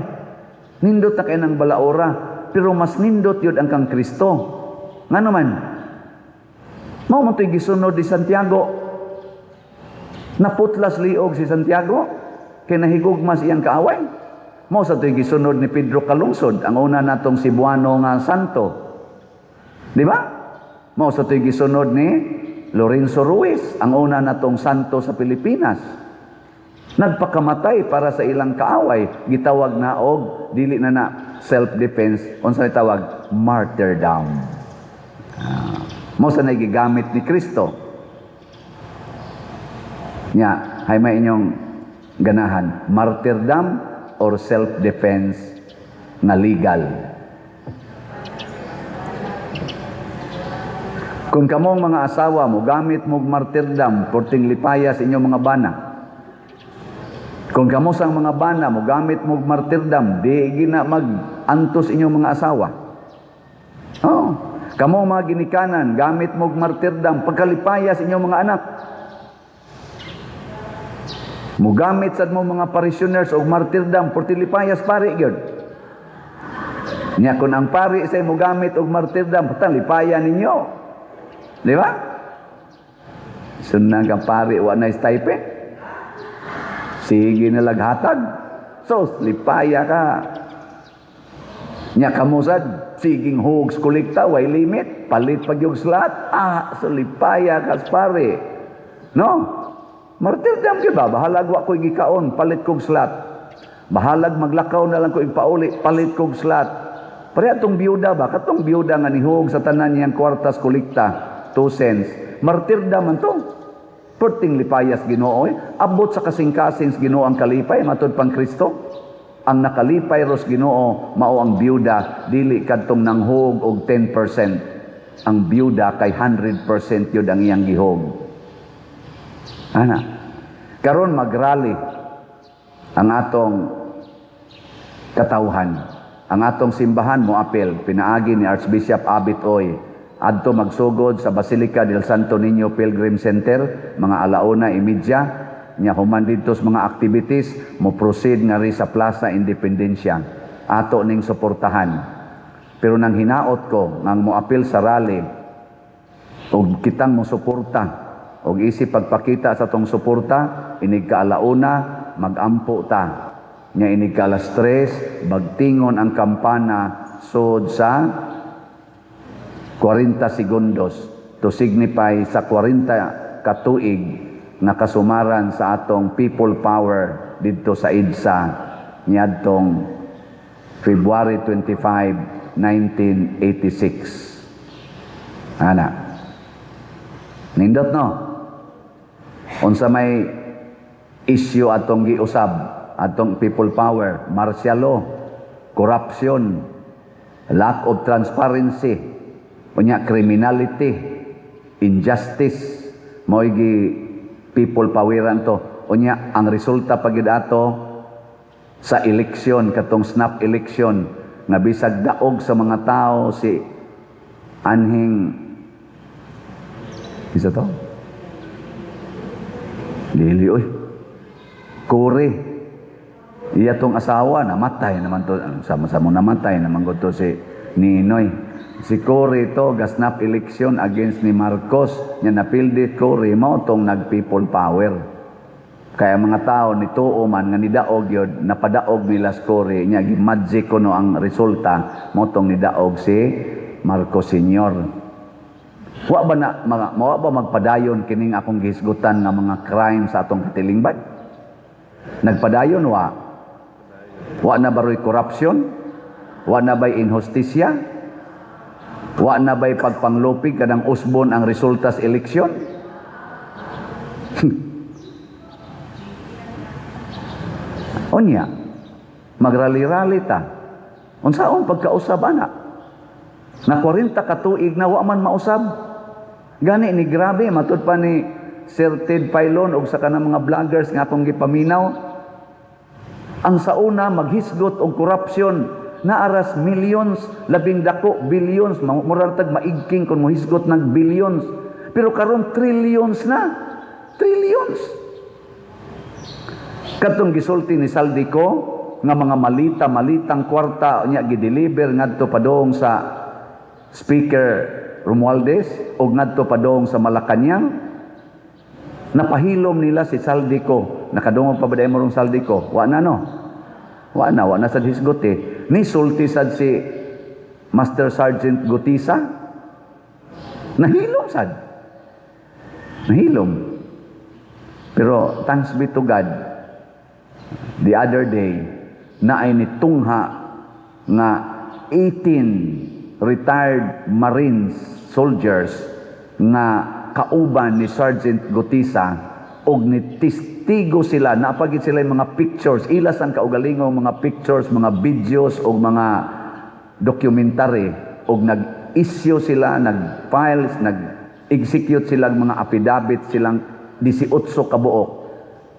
Nindot na kay ng balaora, pero mas nindot yun ang kang Kristo. Nga naman, mao man to'y gisunod ni Santiago. Naputlas liog si Santiago, kay nahigugmas iyang kaaway. Mao sa to'y gisunod ni Pedro Calungsod, ang una natong Cebuano nga santo. Di ba? Mao sa to'y gisunod ni Lorenzo Ruiz, ang una natong santo sa Pilipinas. Nagpakamatay para sa ilang kaaway, gitawag na og dili na self-defense, unsa tawag, martyrdom. Mao sa nagigamit ni Kristo. Nya, hay may inyong ganahan, martyrdom or self-defense na legal. Kung kamong mga asawa mo gamit mo martyrdom porting lipaya sa inyong mga bana. Kung kamo sang mga bana mo gamit mo martyrdom, di gina mag-antos inyong mga asawa. Kamo mga ginikanan, gamit mo martyrdom, pagkalipaya sa inyong mga anak. Mo gamit sa mo mga parishioners o martyrdom, portilipayas pari gyud. Nya kun ang pari sa mo gamit og martyrdom, patalipaya ninyo. Di ba? Sunang kang pari wa na stipend. Sige na laghatag. So, lipaya ka. Nya kamusad, siging hugs kolekta, way limit, palit pag yung slat. So lipaya ka pare. No? Martyrdom ka ba? Bahalag wa ko'y gikaon, palit kong slat. Bahalag maglakaw na lang ko'y pauli, palit kong slat. Pare atong biyuda ba? Katong biyuda nga nihug sa tanan niyang kwartas kolekta, 2 cents. Martyrdom man to. Perting lipayas Ginoo, abot sa kasing-kasing Ginoo ang kalipay matud pang Kristo. Ang nakalipay ros Ginoo mao ang biyuda, dili kadtong nanghug og 10%. Ang biyuda kay 100% yun ang iyang gihog. Karon magrally ang atong katawhan. Ang atong simbahan mo apel, pinaagi ni Archbishop Abit Oy, adto magsugod sa Basilica del Santo Niño Pilgrim Center, mga 1:30, nya human dito sa mga activities, mo proceed nga ri sa Plaza Independencia. Ato ning suportahan. Pero nang hinaot ko, nang moapil sa rally, og kitang mo suporta, og isip pagpakita sa tong suporta, inig ka 1:00, magampo ta. Nya inig ka 3:00, bagtingon ang kampana sud sa 40 segundos to signify sa 40 ka tuig na kasumaran sa atong people power didto sa EDSA niadtong February 25, 1986. Ana. Nindot no? Unsa may issue atong giusab, atong people power, martial law, corruption, lack of transparency, unya criminality, injustice, mo'y gi people poweran to. Unya ang resulta pagid ato sa eleksyon, katong snap election, nga bisag daog sa mga tao si anhing isa to? Lili, oy. Kore. Iya tong asawa, namatay naman to. Sama-sama namatay naman to si Ninoy. Si Cory to, gasnap election against ni Marcos. Nya napildi Cory, mao tong nag-people power. Kaya mga tao ni tuo man, nga nidaog yun, napadaog nila si Cory. Nya, magic ko no ang resulta, mao tong nidaog si Marcos Sr. Wa ba magpadayon kining akong gihisgutan nga mga crime sa atong katilingban? Nagpadayon wa? Wa na baroy corruption? Wa na ba'y inhustisya? Wa na ba'y pagpanglupig kadang usbon ang resulta sa eleksyon? Onya, magrali-rali ta. Unsaon pagkausab ana? Na 40 ka tuig na wa man mausab. Gani ni grabe matud pa ni Sir Ted Pailon og sa kanang mga vloggers nga atong gipaminaw. Ang sauna maghisgot og korupsyon na aras millions, labing dako billions, murag tag maigking kun mohisgot ng billions. Pero karon trillions na. Trillions. Katong gisulti ni Saldico nga mga malitang kwarta nya gideliver ngadto padong sa Speaker Romualdez o ngadto padong sa Malacañang. Napahilom nila si Saldico. Nakadungog pa ba dahil morong Saldico? Wa na no? Wa na sa hisgot eh. Ni sulti sad si Master Sergeant Gutisa. Nahilom sad. Nahilom. Pero thanks be to God, the other day, na ay nitungha nga 18 retired Marines soldiers nga kauban ni Sergeant Gutisa og nitistigo sila, napagid sila yung mga pictures, ilas ang kaugalingong mga pictures, mga videos og mga documentary og nag-issue sila, nag-files, nag-execute silang mga affidavit silang 18 kabuok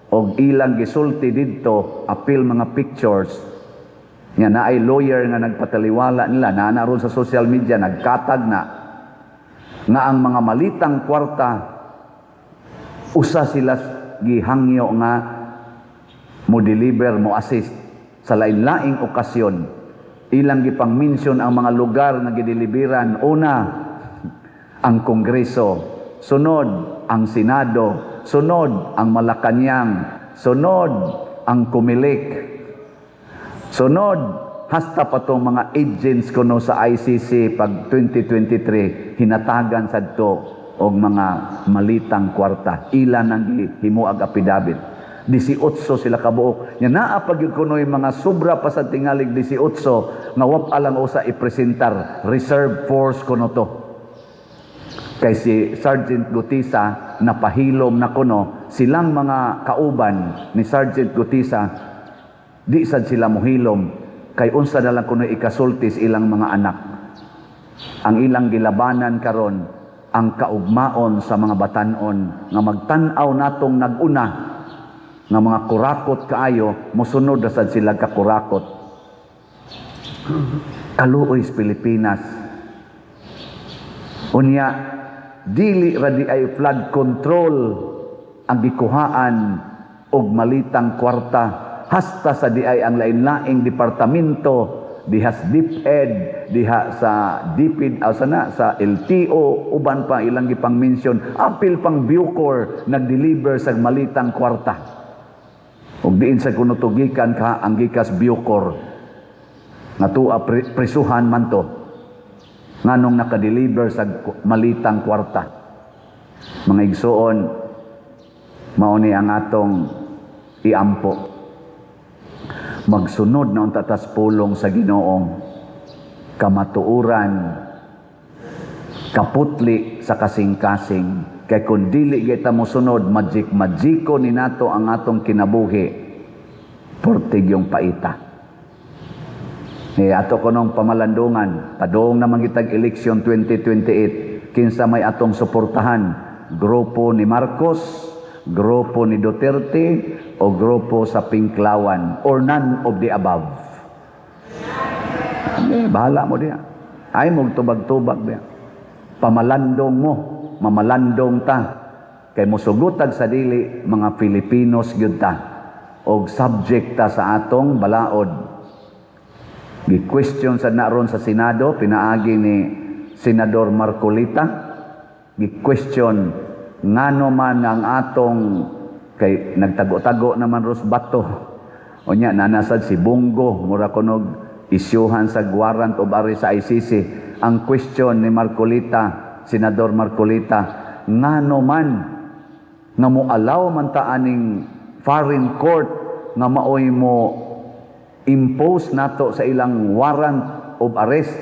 og ilang gisulti didto apil mga pictures nya na ay lawyer nga nagpataliwala nila na naroon sa social media nagkatag na nga ang mga malitang kwarta usa sila gihangyo nga mo deliver mo assist sa lain-laing okasyon. Ilang gipang-mention ang mga lugar nga gideliveran. Una, ang Kongreso, sunod ang Senado, sunod ang Malacañang, sunod ang Comelec, sunod hasta pa itong mga agents kuno sa ICC pag 2023 hinatagan sadto og mga malitang kwarta. Ilan ang himuag affidavit. 18 sila kabuok. Nya naa pag kuno yung mga sobra pa sa tingalig 18 nga wap alang usa ipresentar reserve force kuno to. Kay si Sergeant Gutisa napahilom na kuno silang mga kauban ni Sergeant Gutisa di sad sila mohilom kay unsa na lang kuno ikasultis ilang mga anak. Ang ilang gilabanan karon ang kaugmaon sa mga batanon nga magtan-aw natong naguna nga mga kurakot kaayo mosunod na sad sila ka kurakot. Kaluoy sa Pilipinas. Unya, dili ra di ay flood control ang gikuhaan og malitang kwarta hasta sa di ay ang lain-laing departamento diha sa DepEd, diha sa DPID, sa LTO, uban pa ilang gipang mention, apil pang Bucor nag-deliver sa malitang kwarta. Ug diin sa kunutugikan ka ang gikas Bucor nga tuwa prisuhan man to nganong naka-deliver sa malitang kwarta. Mga igsoon, mao ni ang atong iampo. Magsunod na ang tatas pulong sa Ginoong, kamatuuran, kaputli sa kasing-kasing, kay kung dili kita mo sunod, majik-majiko ni nato ang atong kinabuhi, portig yung paita. Ato ko nung pamalandungan, padong naman kitag eleksyon 2028, kinsa may atong suportahan, grupo ni Marcos, grupo ni Duterte, o grupo sa Pinklawan, or none of the above. Bahala mo diya. Ay mong tubag-tubag diya. Pamalandong mo, mamalandong ta. Kay musugutag sa dili, mga Filipinos gyud ta. Og subject ta sa atong balaod. Gi-question sa naron sa Senado, pinaagi ni Senador Marcolita. Gi-question ngano man ang atong kay nagtago-tago naman Rosbato. Unya nanasad si Bungo mura kunog isyuhan sa warrant of arrest sa ICC. Ang question ni Marcolita, Senador Marcolita, ngano man nga mo allow man ta aning foreign court nga maoy mo impose nato sa ilang warrant of arrest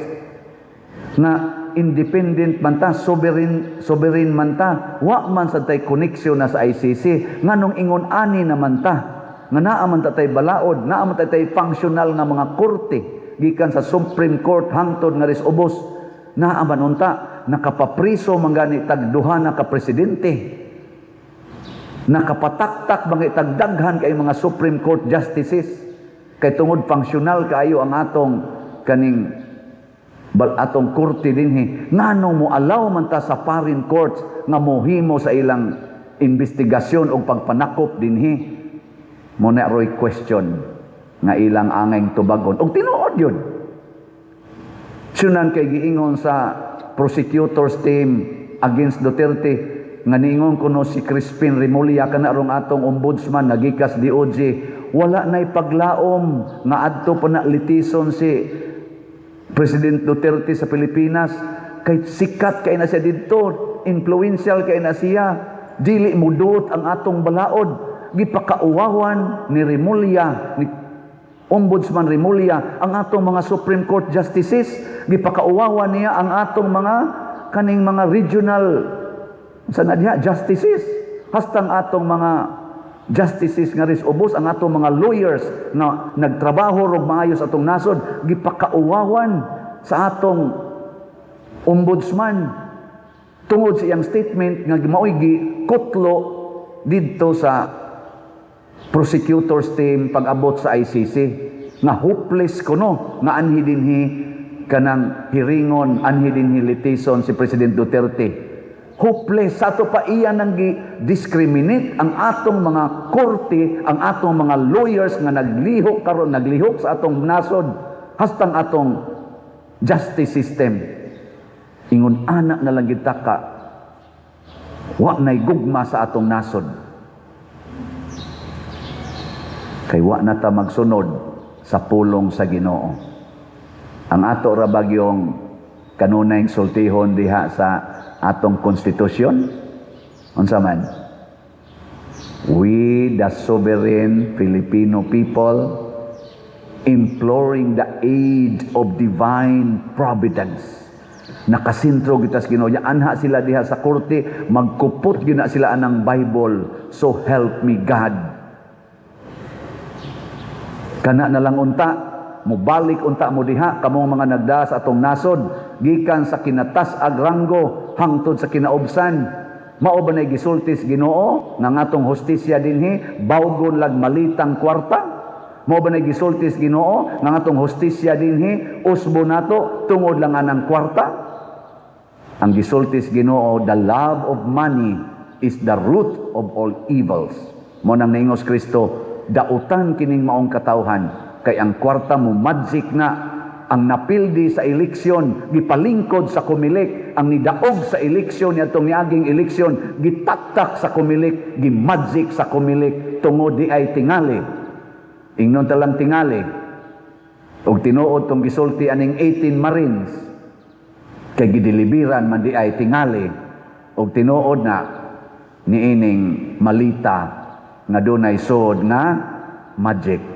na independent man ta, sovereign man ta, wa man sa tay koneksyon na sa ICC, nganong ingon ani naman ta, nga naa man ta tay balaod, naa man ta tay functional nga mga korte, gikan sa Supreme Court hangtod nga ris ubos, naa man unta, nakapapriso mangani tagduha na ka presidente, nakapataktak mga tagdaghan kay mga Supreme Court justices, kay tungod functional kaayo ang atong kaning atong korte dinhi, nganong mo allow man ta sa foreign courts nga mohimo sa ilang investigasyon o pagpanakop dinhi. Mo na roy question nga ilang angay tubagon og tinuod yun. Sunan kay giingon sa prosecutors team against Duterte nga niingon kuno si Crispin Remulla kana rong atong ombudsman nagikas DOJ, wala nay paglaom nga adto pa na litison si President Duterte sa Pilipinas, kay sikat kay na siya dito, influential kay na siya, dili mudot ang atong balaod, gipakauwawan ni Remulla, ni Ombudsman Remulla, ang atong mga Supreme Court justices, gipakauwawan niya ang atong mga kaning mga regional justices, hastang atong mga justices nga ris ubos, ang atong mga lawyers na nagtrabaho rog maayos atong nasod, gipakauwawan sa atong ombudsman tungod sa iyang statement nga maoy gikutlo didto sa prosecutors team pag-abot sa ICC nga hopeless kuno nga anhi dinhi kanang hiringon, anhi dinhi litigation si President Duterte. Hopeless sa ato pa iyan nang discriminate ang atong mga korte, ang atong mga lawyers nga naglihok karon, naglihok sa atong nasod, hastang atong justice system. Ingon anak na lang kita ka, wa nay gugma sa atong nasod. Kay wa na ta magsunod sa pulong sa Ginoo. Ang ato ra bagyong kanunay sultihon diha sa atong konstitusyon, unsa man, we the sovereign Filipino people imploring the aid of divine providence. Nakasintro kita sa Ginoo, anha sila diha sa korte, magkupot gina sila anang Bible, so help me God. Kana na lang unta, mubalik unta mo diha kamong mga nagda sa atong nasod, gikan sa kinatas-ag ranggo hangtod sa kinaubsan. Mao ba nay gisultis Ginoo nga atong hustisya dinhi bawgon lag malitang kwarta? Mao ba nay gisultis Ginoo nga atong hustisya dinhi usbo nato tungod lang anang kwarta? Ang gisultis Ginoo, the love of money is the root of all evils. Mo nang naingos Kristo, dautan kining maong katawhan, kay ang kwarta mo magic na, ang napildi sa eleksyon, gipalingkod sa kumilik, ang nidaog sa eleksyon, atong niaging eleksyon, gitaktak sa kumilik, gimagic sa kumilik, tungod di ay tingali. Ingnon talang tingali. Og tinuod tong gisulti aning 18 Marines, kay gidelibiran man di ay tingali. Og tinuod na niining malita nga dunay sod nga magic.